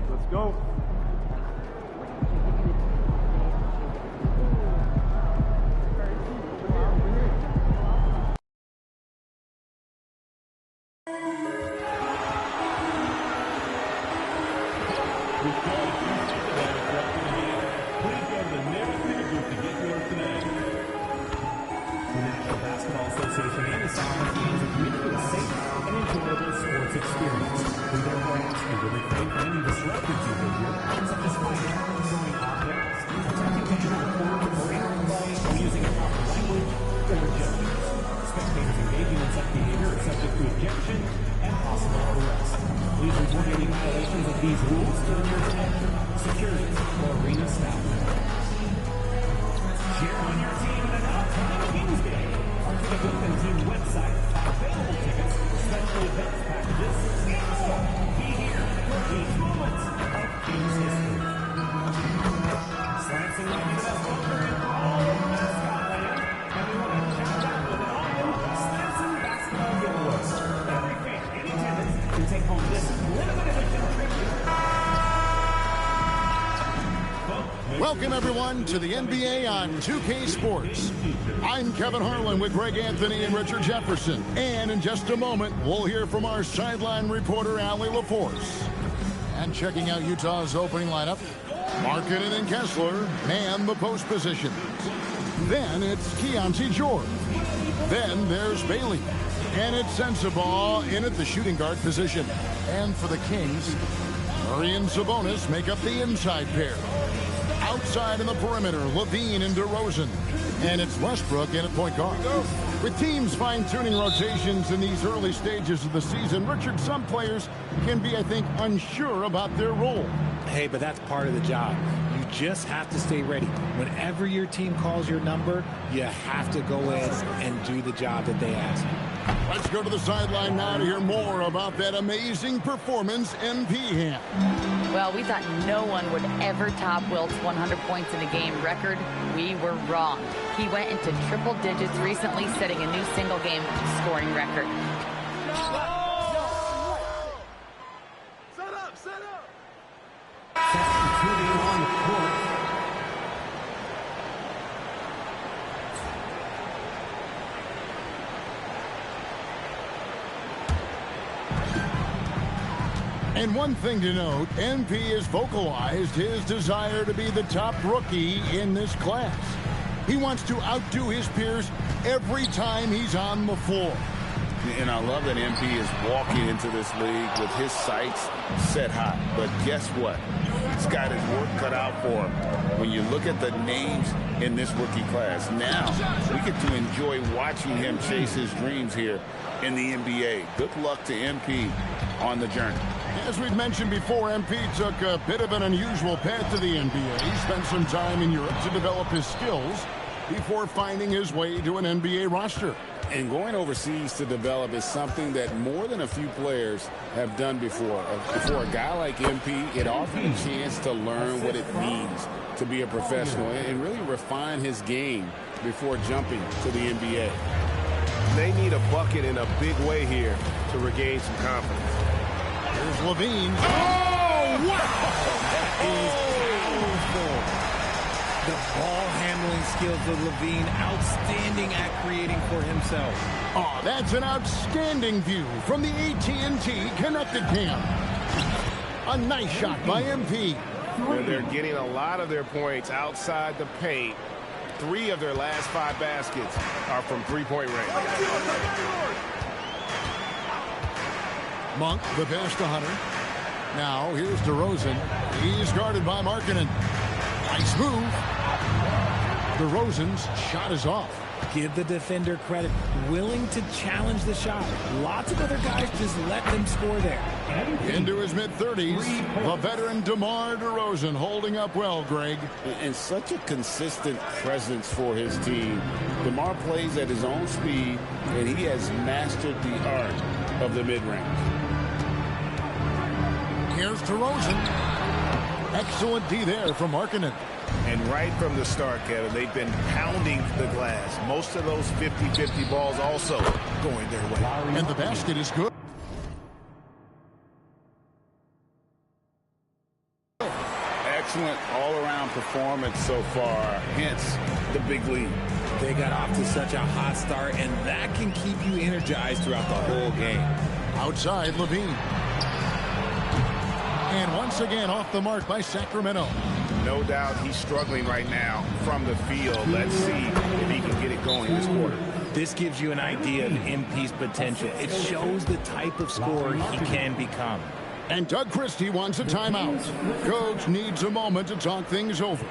Let's go. Welcome, everyone, to the NBA on 2K Sports. I'm Kevin Harlan with Greg Anthony and Richard Jefferson. And in just a moment, we'll hear from our sideline reporter, Allie LaForce. And checking out Utah's opening lineup, Markkanen and Kessler man the post position. Then it's Keontae George. Then there's Bailey. And it's Sensabaugh in at the shooting guard position. And for the Kings, Murray and Sabonis make up the inside pair. Outside in the perimeter, Levine and DeRozan. And it's Westbrook in at point guard. With teams fine-tuning rotations in these early stages of the season, Richard, some players can be, I think, unsure about their role. Hey, but that's part of the job. You just have to stay ready. Whenever your team calls your number, you have to go in and do the job that they ask. Let's go to the sideline now to hear more about that amazing performance MP had. Well, we thought no one would ever top Wilt's 100 points in a game record. We were wrong. He went into triple digits recently, setting a new single-game scoring record. Set up! Substituting on the court. And one thing to note, MP has vocalized his desire to be the top rookie in this class. He wants to outdo his peers every time he's on the floor. And I love that MP is walking into this league with his sights set high. But guess what? He's got his work cut out for him. When you look at the names in this rookie class, now we get to enjoy watching him chase his dreams here in the NBA. Good luck to MP on the journey. As we've mentioned before, MP took a bit of an unusual path to the NBA. He spent some time in Europe to develop his skills before finding his way to an NBA roster. And going overseas to develop is something that more than a few players have done before. For a guy like MP, it offers a chance to learn what it means to be a professional and really refine his game before jumping to the NBA. They need a bucket in a big way here to regain some confidence. Here's Levine. Oh, wow! That is powerful. The ball handling skills of Levine, outstanding at creating for himself. Oh, that's an outstanding view from the AT&T Connected Cam. A nice shot by MP. They're getting a lot of their points outside the paint. 3 of their last 5 baskets are from three-point range. Monk, the pass to Hunter. Now, here's DeRozan. He's guarded by Markkanen. Nice move. DeRozan's shot is off. Give the defender credit. Willing to challenge the shot. Lots of other guys just let them score there. Into his mid-30s, the veteran DeMar DeRozan holding up well, Greg. And such a consistent presence for his team. DeMar plays at his own speed, and he has mastered the art of the mid-range. Here's DeRozan. Excellent D there from Markkanen. And right from the start, Kevin, they've been pounding the glass. Most of those 50-50 balls also going their way. And the basket is good. Excellent all-around performance so far, hence the big lead. They got off to such a hot start, and that can keep you energized throughout the whole game. Outside, Levine. And once again off the mark by Sacramento. No doubt he's struggling right now from the field. Let's see if he can get it going this quarter. This gives you an idea of MP's potential. It shows the type of scorer he can become. And Doug Christie wants a timeout. Coach needs a moment to talk things over.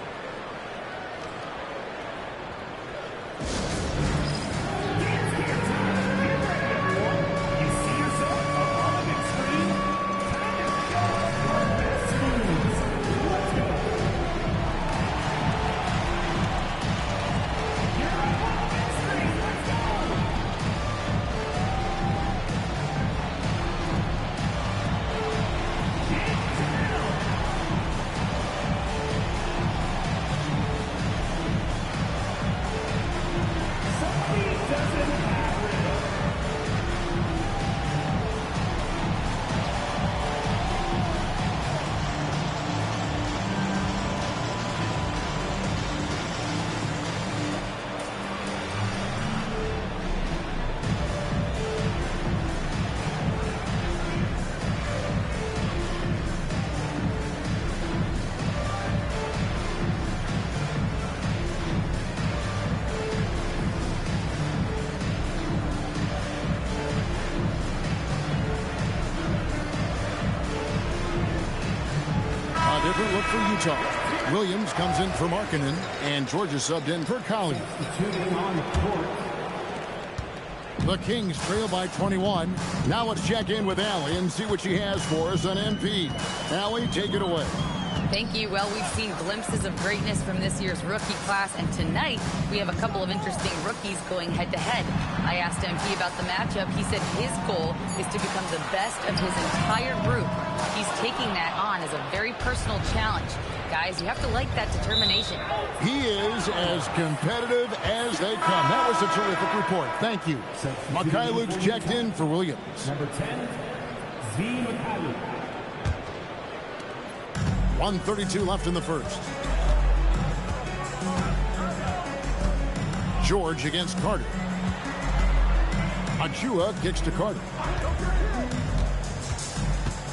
different look for Utah. Williams comes in for Markkanen, and Georgia subbed in for Collier. The Kings trail by 21. Now let's check in with Allie and see what she has for us on MP. Allie, take it away. Thank you. Well, we've seen glimpses of greatness from this year's rookie class, and tonight we have a couple of interesting rookies going head-to-head. I asked MP about the matchup. He said his goal is to become the best of his entire group. He's taking that on as a very personal challenge. Guys, you have to like that determination. He is as competitive as they come. That was a terrific report. Thank you. Mikhailuk's checked in for Williams. Number 10, Z. Mikhailuk. 1:32 left in the first. George against Carter. Achua kicks to Carter.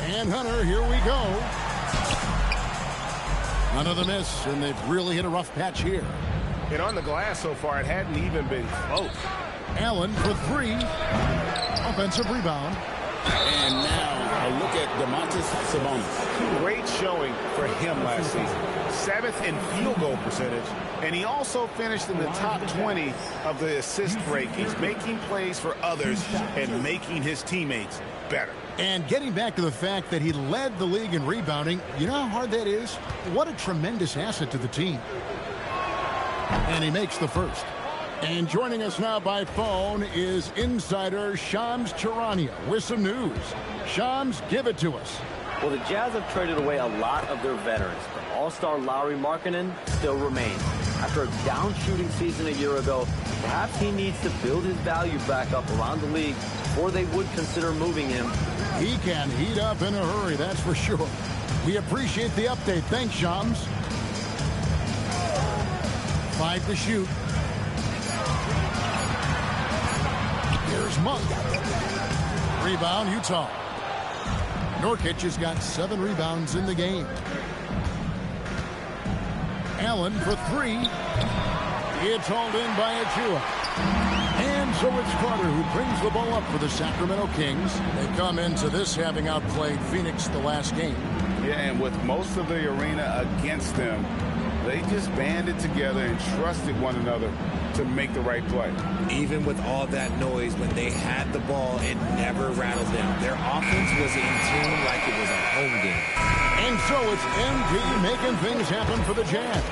And Hunter, here we go. Another miss, and they've really hit a rough patch here. And on the glass so far, it hadn't even been close. Allen for three. Offensive rebound. And now a look at Domantas Sabonis. Great showing for him last season. 7th in field goal percentage, and he also finished in the top 20 of the assist rankings, making plays for others and making his teammates better. And getting back to the fact that he led the league in rebounding, you know how hard that is? What a tremendous asset to the team. And he makes the first. And joining us now by phone is insider Shams Charania with some news. Shams, give it to us. Well, the Jazz have traded away a lot of their veterans, but all-star Lauri Markkanen still remains. After a down-shooting season a year ago, perhaps he needs to build his value back up around the league before they would consider moving him. He can heat up in a hurry, that's for sure. We appreciate the update. Thanks, Shams. 5 to shoot. Here's Monk. Rebound, Utah. Nurkic has got 7 rebounds in the game. Allen for 3. It's hauled in by Achua. And so it's Carter who brings the ball up for the Sacramento Kings. They come into this having outplayed Phoenix the last game. Yeah, and with most of the arena against them, they just banded together and trusted one another to make the right play. Even with all that noise, when they had the ball, it never rattled them. Their offense was in tune like it was a home game. And so it's MP making things happen for the Jazz.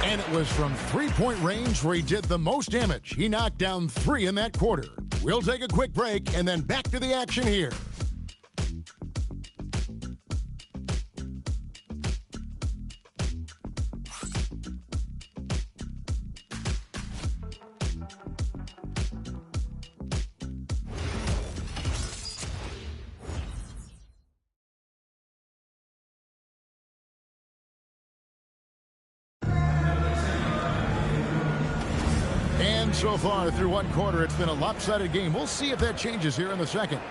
And it was from three-point range where he did the most damage. He knocked down 3 in that quarter. We'll take a quick break and then back to the action here. So far through one quarter, it's been a lopsided game. We'll see if that changes here in the second.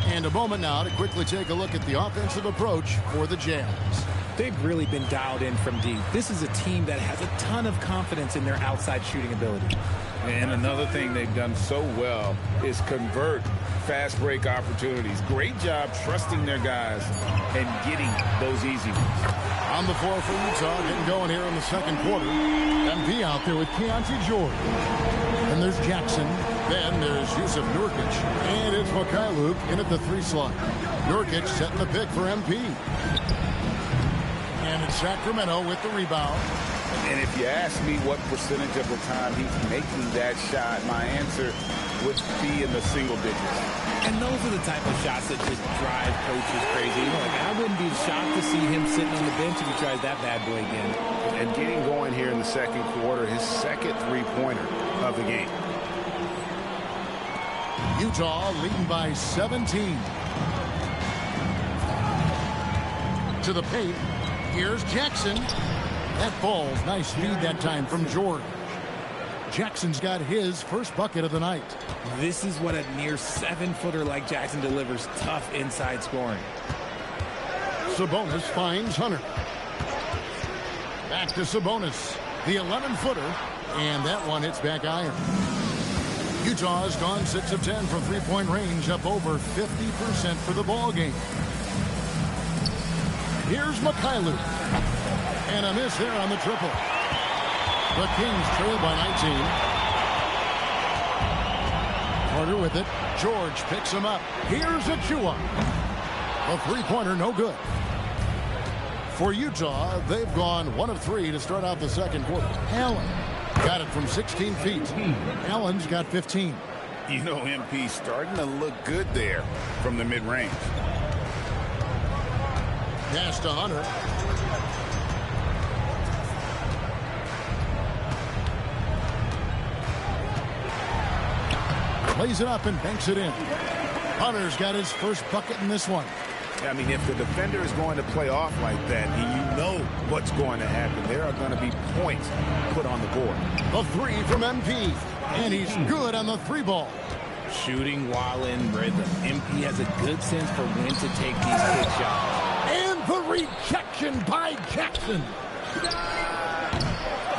And a moment now to quickly take a look at the offensive approach for the Jazz. They've really been dialed in from deep. This is a team that has a ton of confidence in their outside shooting ability. And another thing they've done so well is convert fast break opportunities. Great job trusting their guys and getting those easy ones. On the floor for Utah, getting going here in the second quarter. MP out there with Keontae George. And there's Jackson. Then there's Yusuf Nurkic. And it's Mikhailuk in at the 3 slot. Nurkic setting the pick for MP. And it's Sacramento with the rebound. And if you ask me what percentage of the time he's making that shot, my answer would be in the single digits. And those are the type of shots that just drive coaches crazy. You know, like, I wouldn't be shocked to see him sitting on the bench if he tries that bad boy again. And getting going here in the second quarter, his second three-pointer of the game. Utah leading by 17. To the paint. Here's Jackson. That ball's nice speed that time from George. Jackson's got his first bucket of the night. This is what a near 7-footer like Jackson delivers. Tough inside scoring. Sabonis finds Hunter. Back to Sabonis. The 11-footer. And that one hits back iron. Utah has gone 6 of 10 from three-point range, up over 50% for the ball game. Here's Mikhailuk. And a miss there on the triple. The Kings trail by 19. Carter with it. George picks him up. Here's Achua. A three-pointer, no good. For Utah, they've gone 1 of 3 to start out the second quarter. Allen got it from 16 feet. Allen's got 15. You know, MP starting to look good there from the mid-range. Pass to Hunter. Plays it up and banks it in. Hunter's got his first bucket in this one. I mean, if the defender is going to play off like that, you know what's going to happen. There are going to be points put on the board. A three from MP, and he's good on the three ball. Shooting while in rhythm. MP has a good sense for when to take these quick shots. And the rejection by Jackson.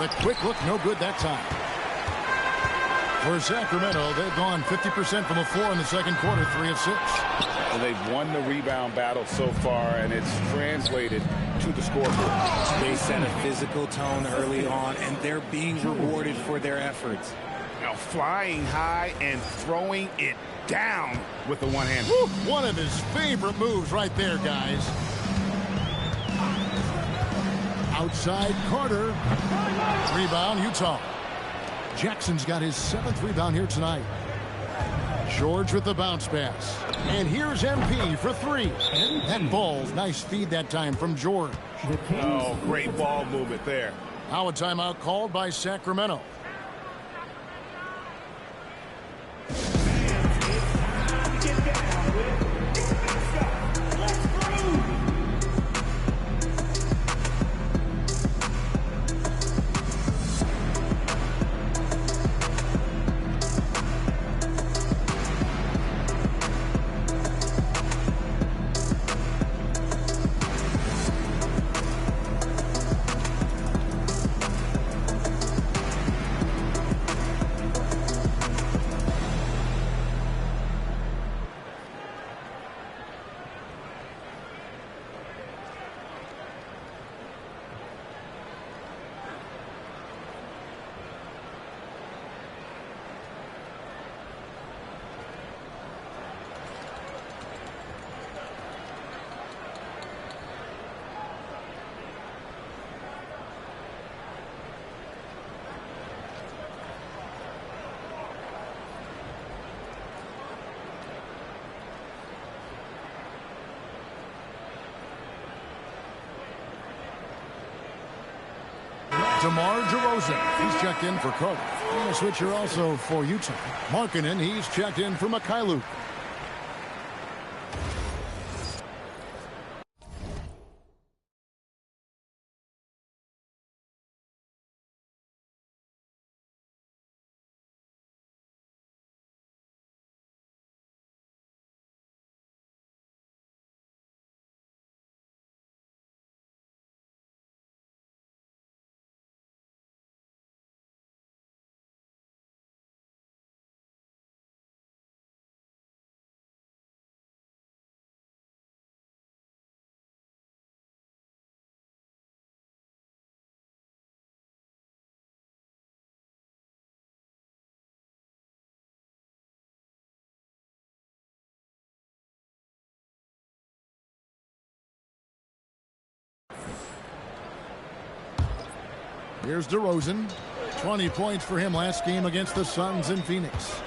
The quick look, no good that time. For Sacramento, they've gone 50% from the floor in the second quarter, 3 of 6. Well, they've won the rebound battle so far, and it's translated to the scoreboard. They set a physical tone early on, and they're being rewarded for their efforts. Now flying high and throwing it down with the one hand. One of his favorite moves right there, guys. Outside Carter. Rebound, Utah. Jackson's got his 7th rebound here tonight. George with the bounce pass. And here's MP for 3. That ball's nice feed that time from George. Oh, great ball movement there. Now a timeout called by Sacramento. DeMar DeRozan, he's checked in for Carter. And a switcher also for Utah. Markkanen, he's checked in for Mikhailuk. Here's DeRozan. 20 points for him last game against the Suns in Phoenix.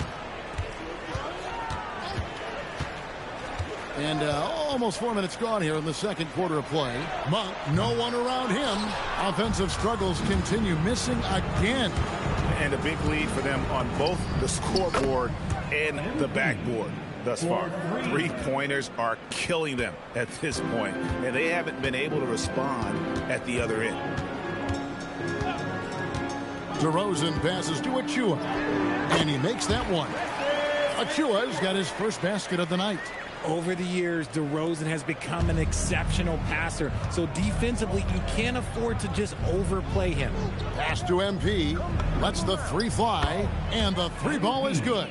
And almost 4 minutes gone here in the second quarter of play. Monk, no one around him. Offensive struggles continue, missing again. And a big lead for them on both the scoreboard and the backboard thus far. Three-pointers are killing them at this point, and they haven't been able to respond at the other end. DeRozan passes to Achua, and he makes that one. Achua's got his first basket of the night. Over the years, DeRozan has become an exceptional passer, so defensively, you can't afford to just overplay him. Pass to MP, lets the three fly, and the three ball is good.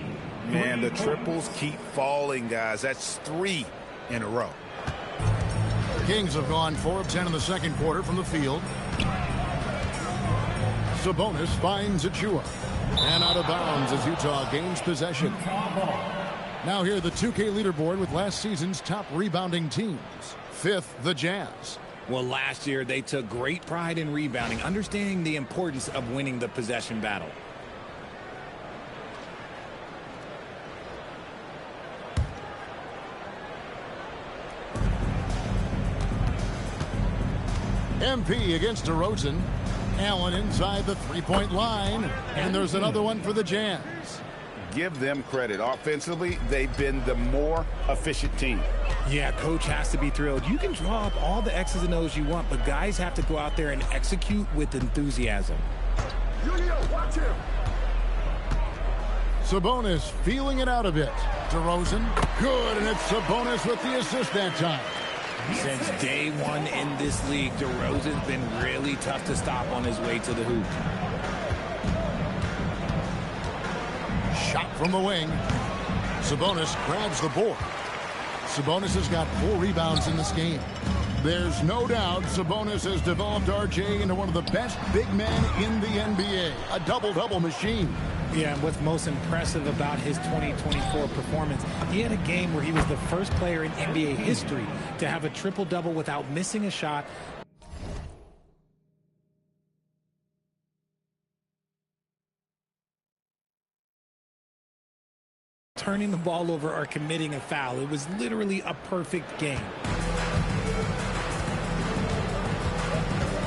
Man, the triples keep falling, guys. That's 3 in a row. Kings have gone 4 of 10 in the second quarter from the field. Sabonis finds Achua. And out of bounds as Utah gains possession. Now here the 2K leaderboard with last season's top rebounding teams. 5th, the Jazz. Well, last year they took great pride in rebounding, understanding the importance of winning the possession battle. MP against DeRozan. Allen inside the three-point line. And there's another one for the Jazz. Give them credit. Offensively, they've been the more efficient team. Yeah, coach has to be thrilled. You can draw up all the X's and O's you want, but guys have to go out there and execute with enthusiasm. Watch him. Sabonis feeling it out a bit. DeRozan, good, and it's Sabonis with the assist that time. Since day one in this league, DeRozan's been really tough to stop on his way to the hoop. Shot from the wing. Sabonis grabs the board. Sabonis has got 4 rebounds in this game. There's no doubt Sabonis has developed RJ into one of the best big men in the NBA. A double-double machine. Yeah, and what's most impressive about his 2024 performance, he had a game where he was the first player in NBA history to have a triple-double without missing a shot. Turning the ball over or committing a foul. It was literally a perfect game.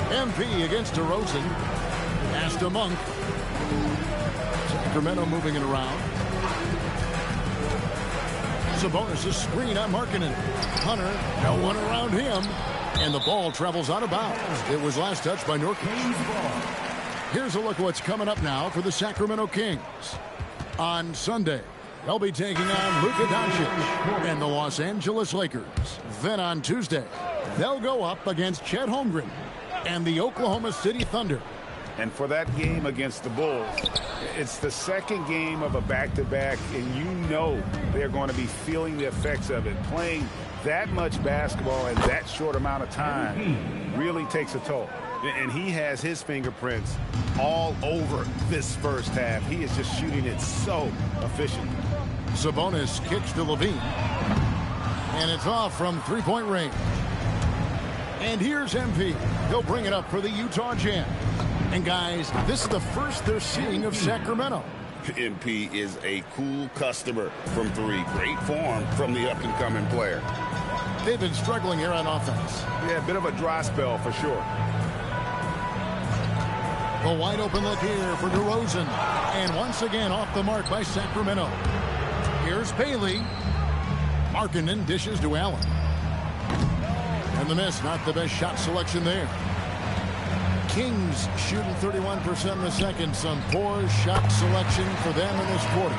MP against DeRozan. Pass to Monk. Sacramento moving it around. Sabonis' screen on Markkanen. Hunter, no one around him. And the ball travels out of bounds. It was last touched by Nurkic. Here's a look at what's coming up now for the Sacramento Kings. On Sunday, they'll be taking on Luka Doncic and the Los Angeles Lakers. Then on Tuesday, they'll go up against Chet Holmgren and the Oklahoma City Thunder. And for that game against the Bulls, it's the second game of a back-to-back, and you know they're going to be feeling the effects of it. Playing that much basketball in that short amount of time really takes a toll. And he has his fingerprints all over this first half. He is just shooting it so efficiently. Sabonis kicks to Levine. And it's off from three-point range. And here's MP. He'll bring it up for the Utah Jazz. And guys, this is the first they're seeing of Sacramento. MP is a cool customer from 3. Great form from the up-and-coming player. They've been struggling here on offense. Yeah, a bit of a dry spell for sure. A wide open look here for DeRozan. And once again off the mark by Sacramento. Here's Bailey. Markkanen dishes to Allen. And the miss, not the best shot selection there. Kings shooting 31% in the second. Some poor shot selection for them in this quarter.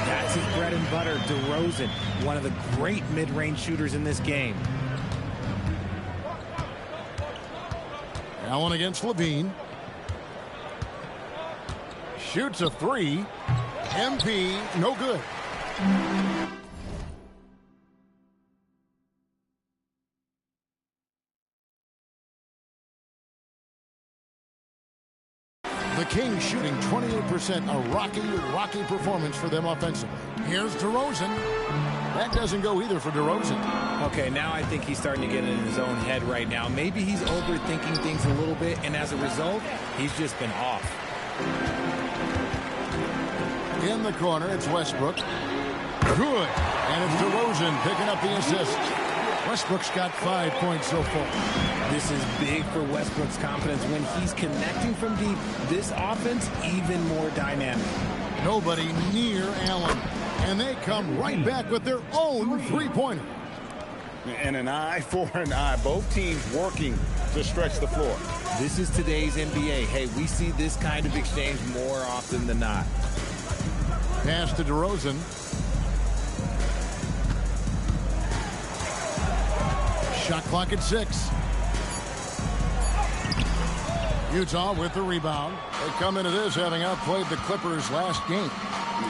That's his bread and butter, DeRozan, one of the great mid-range shooters in this game. Allen against Levine. Shoots a 3. MP, no good. The Kings shooting 28%, a rocky performance for them offensively. Here's DeRozan. That doesn't go either for DeRozan. Okay, now I think he's starting to get in his own head right now. Maybe he's overthinking things a little bit, and as a result, he's just been off. In the corner, it's Westbrook. Good. And it's DeRozan picking up the assist. Westbrook's got 5 points so far. This is big for Westbrook's confidence when he's connecting from deep. This offense even more dynamic. Nobody near Allen. And they come right back with their own three-pointer. And an eye for an eye. Both teams working to stretch the floor. This is today's NBA. Hey, we see this kind of exchange more often than not. Pass to DeRozan. Shot clock at 6. Utah with the rebound. They come into this having outplayed the Clippers last game.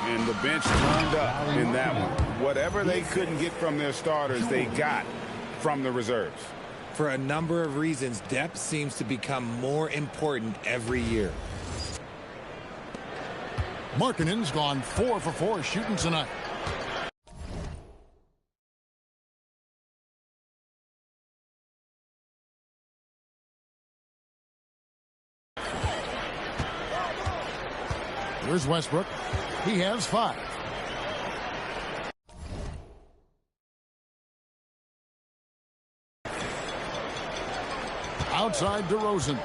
And the bench turned up in that one. Whatever they couldn't get from their starters, they got from the reserves. For a number of reasons, depth seems to become more important every year. Markkanen's gone 4 for 4 shooting tonight. Here's Westbrook. He has 5. Outside DeRozan.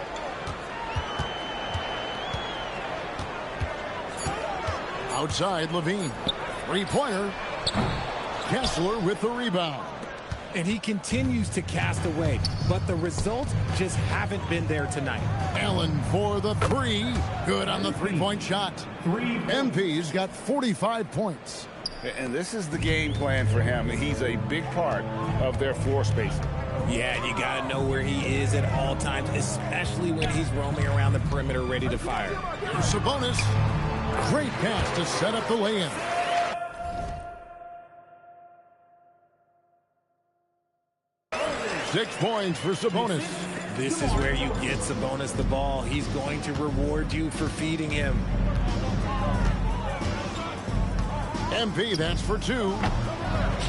Outside Levine. Three-pointer. Kessler with the rebound. And he continues to cast away, but the results just haven't been there tonight. Allen for the 3. Good on the three-point shot. MP's got 45 points. And this is the game plan for him. He's a big part of their floor spacing. Yeah, and you got to know where he is at all times, especially when he's roaming around the perimeter ready to fire. Sabonis. Great pass to set up the lay-in. Six points for Sabonis. This is where you get Sabonis the ball. He's going to reward you for feeding him. MP, that's for 2.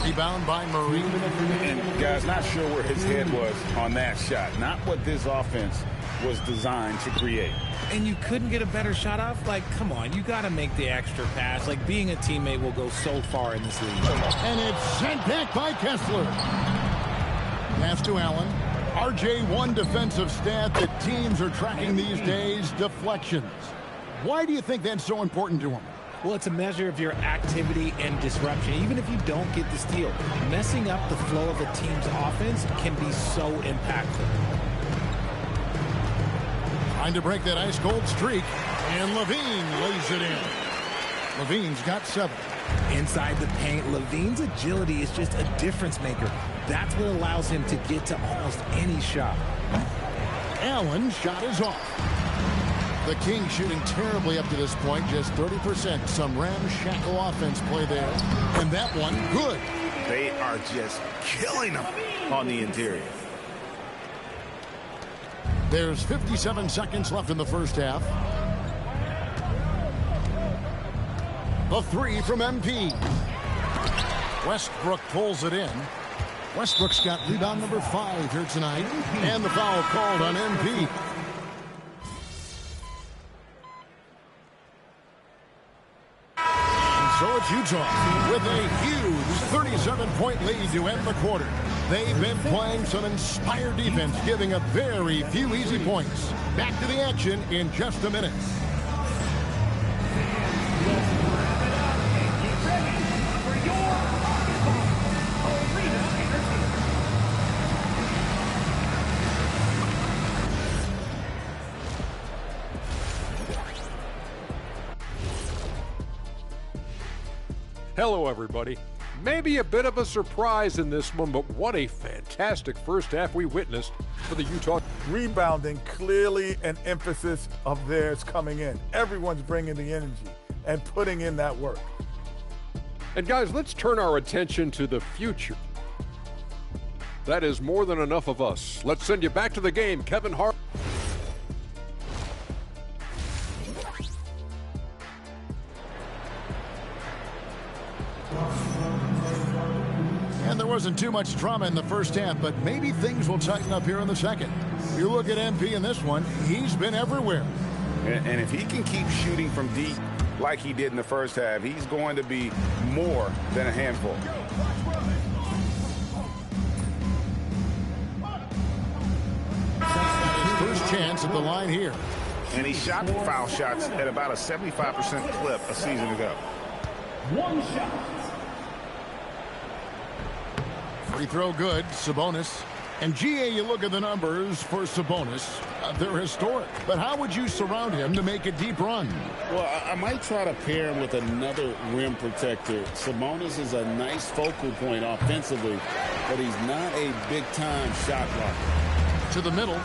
Rebound by Murray. And guys, not sure where his head was on that shot. Not what this offense was designed to create. And you couldn't get a better shot off? Like, come on, you got to make the extra pass. Like, being a teammate will go so far in this league. And it's sent back by Kessler. Pass to Allen. RJ1 defensive stat that teams are tracking these days, deflections. Why do you think that's so important to him? Well, it's a measure of your activity and disruption. Even if you don't get the steal, messing up the flow of a team's offense can be so impactful. Trying to break that ice-cold streak, and Levine lays it in. Levine's got 7. Inside the paint, Levine's agility is just a difference maker. That's what allows him to get to almost any shot. Allen's shot is off. The Kings shooting terribly up to this point, just 30%. Some ramshackle offense play there. And that one, good. They are just killing them on the interior. There's 57 seconds left in the first half. The 3 from MP. Westbrook pulls it in. Westbrook's got rebound number 5 here tonight. And the foul called on MP. And so it's Utah with a huge 37-point lead to end the quarter. They've been playing some inspired defense, giving up very few easy points. Back to the action in just a minute. Hello, everybody. Maybe a bit of a surprise in this one, but what a fantastic first half we witnessed for the Utah. Rebounding, clearly an emphasis of theirs coming in. Everyone's bringing the energy and putting in that work. And guys, let's turn our attention to the future. That is more than enough of us. Let's send you back to the game, Kevin Hart. And there wasn't too much drama in the first half, but maybe things will tighten up here in the second. You look at MP in this one, he's been everywhere. And if he can keep shooting from deep like he did in the first half, he's going to be more than a handful. His first chance at the line here. And he shot foul shots at about a 75% clip a season ago. One shot. Free throw good, Sabonis. And GA, you look at the numbers for Sabonis. They're historic. But how would you surround him to make a deep run? Well, I might try to pair him with another rim protector. Sabonis is a nice focal point offensively, but he's not a big-time shot blocker. To the middle.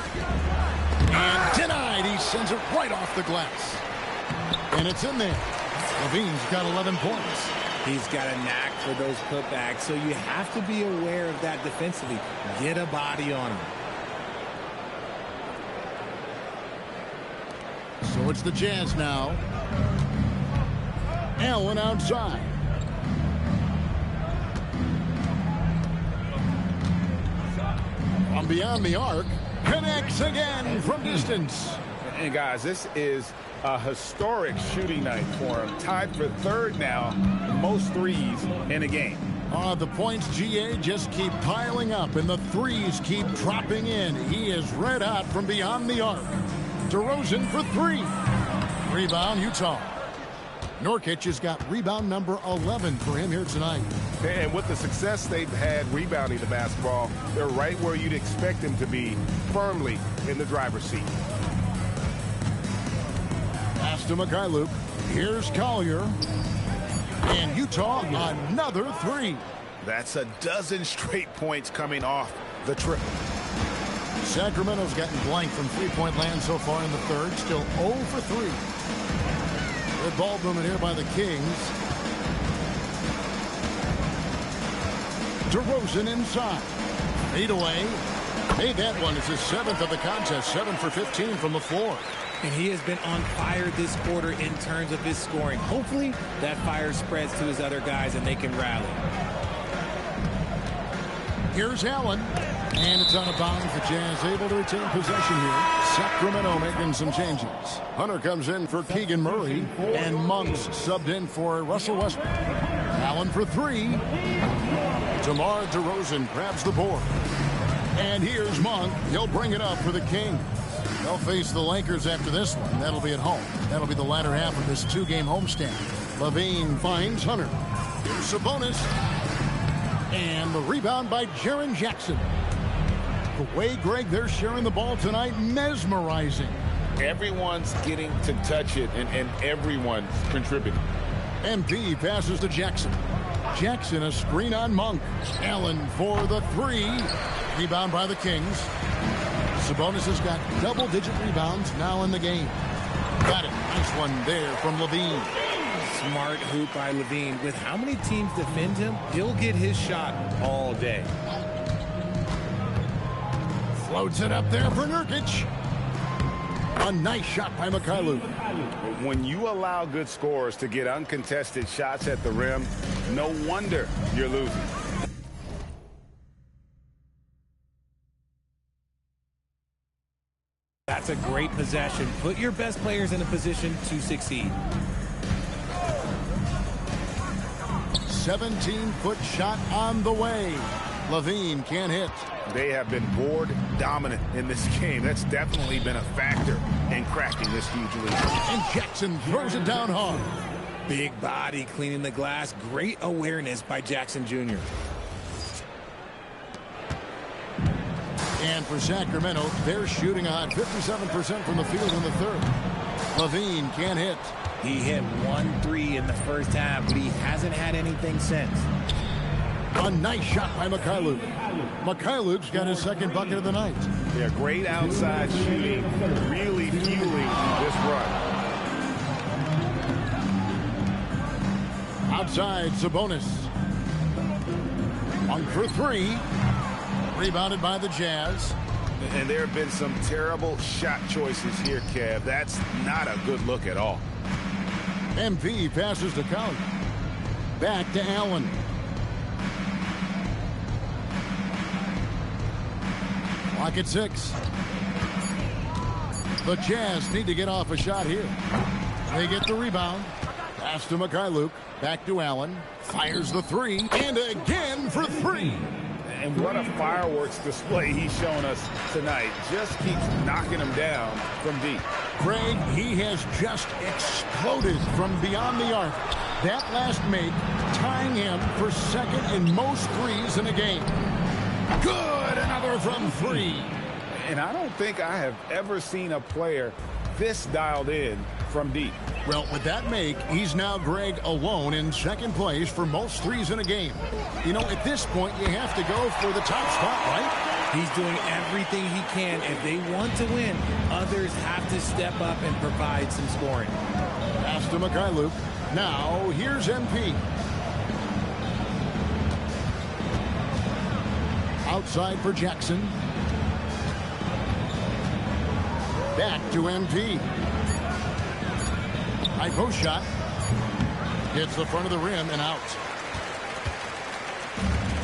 And denied. He sends it right off the glass. And it's in there. Levine's got 11 points. He's got a knack for those putbacks, so you have to be aware of that defensively. Get a body on him. So it's the Jazz now. Allen outside. From beyond the arc, connects again from distance. And guys, this is a historic shooting night for him. Tied for third now, most threes in a game. The points, GA, just keep piling up, and the threes keep dropping in. He is red hot from beyond the arc. DeRozan for three. Rebound, Utah. Nurkic has got rebound number 11 for him here tonight. And with the success they've had rebounding the basketball, they're right where you'd expect them to be, firmly in the driver's seat. Pass to Mikhailuk. Here's Collier. And Utah, another three. That's a dozen straight points coming off the triple. Sacramento's gotten blank from three-point land so far in the third. Still 0 for 3. Good ball movement here by the Kings. DeRozan inside. 8 away. Hey, that one is his 7th of the contest. 7 for 15 from the floor. And he has been on fire this quarter in terms of his scoring. Hopefully, that fire spreads to his other guys and they can rally. Here's Allen. And it's out of bounds. The Jazz able to retain possession here. Sacramento making some changes. Hunter comes in for Keegan Murray. And Monks subbed in for Russell Westbrook. Allen for three. DeMar DeRozan grabs the board. And here's Monk. He'll bring it up for the Kings. They'll face the Lakers after this one. That'll be at home. That'll be the latter half of this two-game homestand. LaVine finds Hunter. Here's Sabonis. And the rebound by Jaren Jackson. The way, Greg, they're sharing the ball tonight, mesmerizing. Everyone's getting to touch it, and everyone's contributing. MP passes to Jackson. Jackson, a screen on Monk. Allen for the three. Rebound by the Kings. Sabonis has got double-digit rebounds now in the game. Got it. Nice one there from LaVine. Smart hoop by LaVine. With how many teams defend him, he'll get his shot all day. Floats it up there for Nurkic. A nice shot by Mikhailuk. When you allow good scorers to get uncontested shots at the rim, no wonder you're losing. That's a great possession. Put your best players in a position to succeed. 17-foot shot on the way. LaVine can't hit. They have been board dominant in this game. That's definitely been a factor in cracking this huge lead. And Jackson throws it down hard. Big body cleaning the glass. Great awareness by Jackson Jr. And for Sacramento, they're shooting on 57% from the field in the third. LaVine can't hit. He hit 1 3 in the first half, but he hasn't had anything since. A nice shot by Mikhailuk. Mikhailuk's got his second bucket of the night. Yeah, great outside shooting, really fueling this run. Outside, Sabonis. 1 for 3. Rebounded by the Jazz. And there have been some terrible shot choices here, Kev. That's not a good look at all. MP passes to Collier. Back to Allen. Clock at 6. The Jazz need to get off a shot here. They get the rebound. Pass to Mikhailuk. Back to Allen. Fires the three. And again for 3. And what a fireworks display he's shown us tonight. Just keeps knocking him down from deep. Craig, he has just exploded from beyond the arc. That last make tying him for second in most threes in a game. Good, another from 3. And I don't think I have ever seen a player this dialed in from deep. Well, with that make, he's now, Greg, alone in second place for most threes in a game. You know, at this point, you have to go for the top spot, right? He's doing everything he can. If they want to win, others have to step up and provide some scoring. Pass to Mikhailuk. Now, here's MP. Outside for Jackson. Back to MP. High post shot. Hits the front of the rim and out.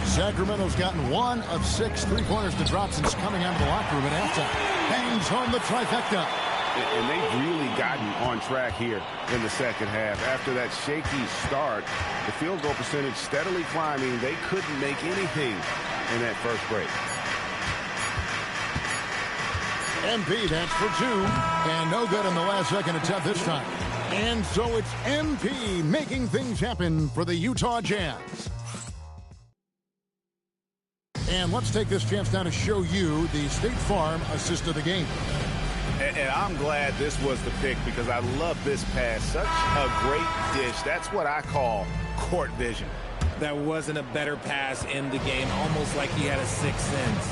Sacramento's gotten 1 of 6 3-pointers to drop since coming out of the locker room at halftime. Bangs home the trifecta. And they've really gotten on track here in the second half. After that shaky start, the field goal percentage steadily climbing. They couldn't make anything in that first break. MP, that's for 2. And no good in the last second attempt this time. And so it's MP making things happen for the Utah Jazz. And let's take this chance now to show you the State Farm assist of the game. And I'm glad this was the pick because I love this pass. Such a great dish. That's what I call court vision. That wasn't a better pass in the game, almost like he had a sixth sense.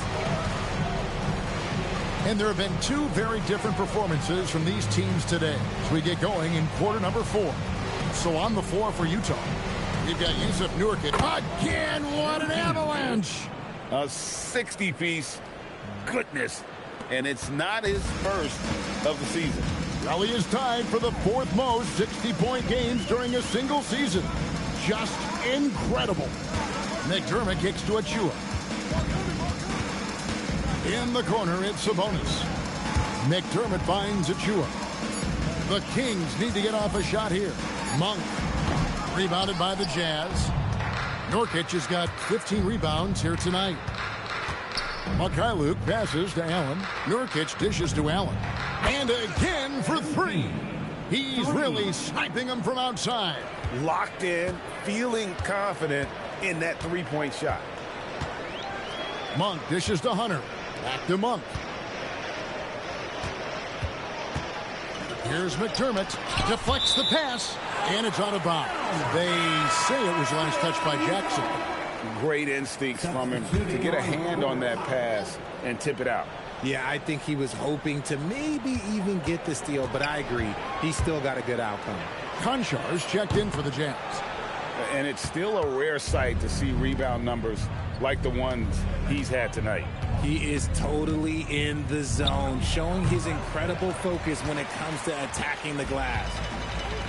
And there have been 2 very different performances from these teams today as we get going in quarter number 4. So on the floor for Utah, we've got Yusuf Nurkic. Again, what an avalanche! A 60-piece. Goodness. And it's not his first of the season. Well, he is tied for the 4th most 60-point games during a single season. Just incredible. McDermott kicks to Achua. In the corner, it's Sabonis. McDermott finds Achua. The Kings need to get off a shot here. Monk, rebounded by the Jazz. Nurkic has got 15 rebounds here tonight. Mikhailuk passes to Allen. Nurkic dishes to Allen. And again for 3. He's really sniping them from outside. Locked in, feeling confident in that 3-point shot. Monk dishes to Hunter. Back to Monk. Here's McDermott. Deflects the pass. And it's out of bounds. They say it was last touched by Jackson. Great instincts from him to get a hand on that pass and tip it out. Yeah, I think he was hoping to maybe even get the steal, but I agree. He still got a good outcome. Konchar's checked in for the Jazz. And it's still a rare sight to see rebound numbers like the ones he's had tonight. He is totally in the zone, showing his incredible focus when it comes to attacking the glass.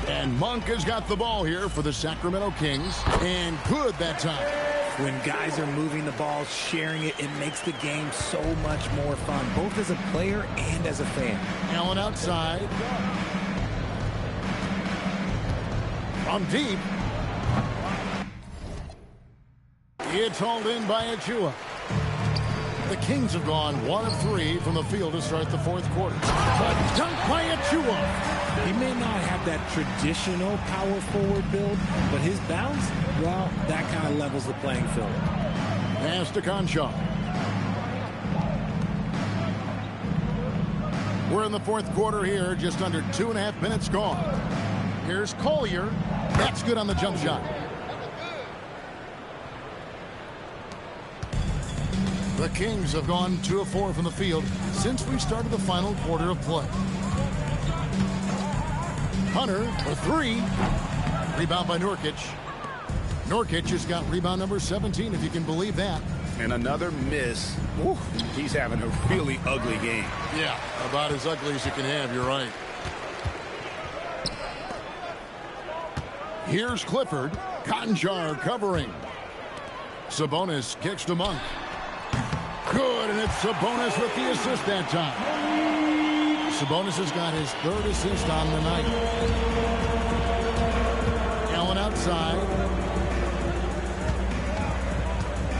And Monk has got the ball here for the Sacramento Kings. And good that time. When guys are moving the ball, sharing it, it makes the game so much more fun, both as a player and as a fan. Allen outside. From deep. It's hauled in by Achua. The Kings have gone 1 of 3 from the field to start the 4th quarter. A dunk by Achua. He may not have that traditional power forward build, but his bounce, well, that kind of levels the playing field. Pass to Conchar. We're in the 4th quarter here, just under 2.5 minutes gone. Here's Collier. That's good on the jump shot. The Kings have gone 2 of 4 from the field since we started the final quarter of play. Hunter for 3. Rebound by Nurkic. Nurkic has got rebound number 17, if you can believe that. And another miss. Ooh, he's having a really ugly game. Yeah, about as ugly as you can have, you're right. Here's Clifford. Conchar covering. Sabonis kicks to Monk. Good, and it's Sabonis with the assist that time. Sabonis has got his 3rd assist on the night. Allen outside.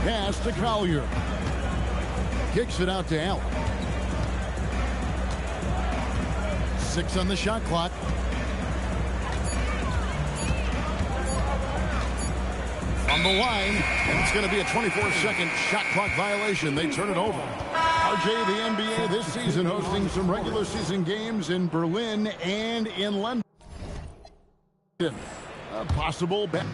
Pass to Collier. Kicks it out to Allen. 6 on the shot clock. On the line, and it's going to be a 24-second shot clock violation. They turn it over. RJ, the NBA this season hosting some regular season games in Berlin and in London. A possible bet.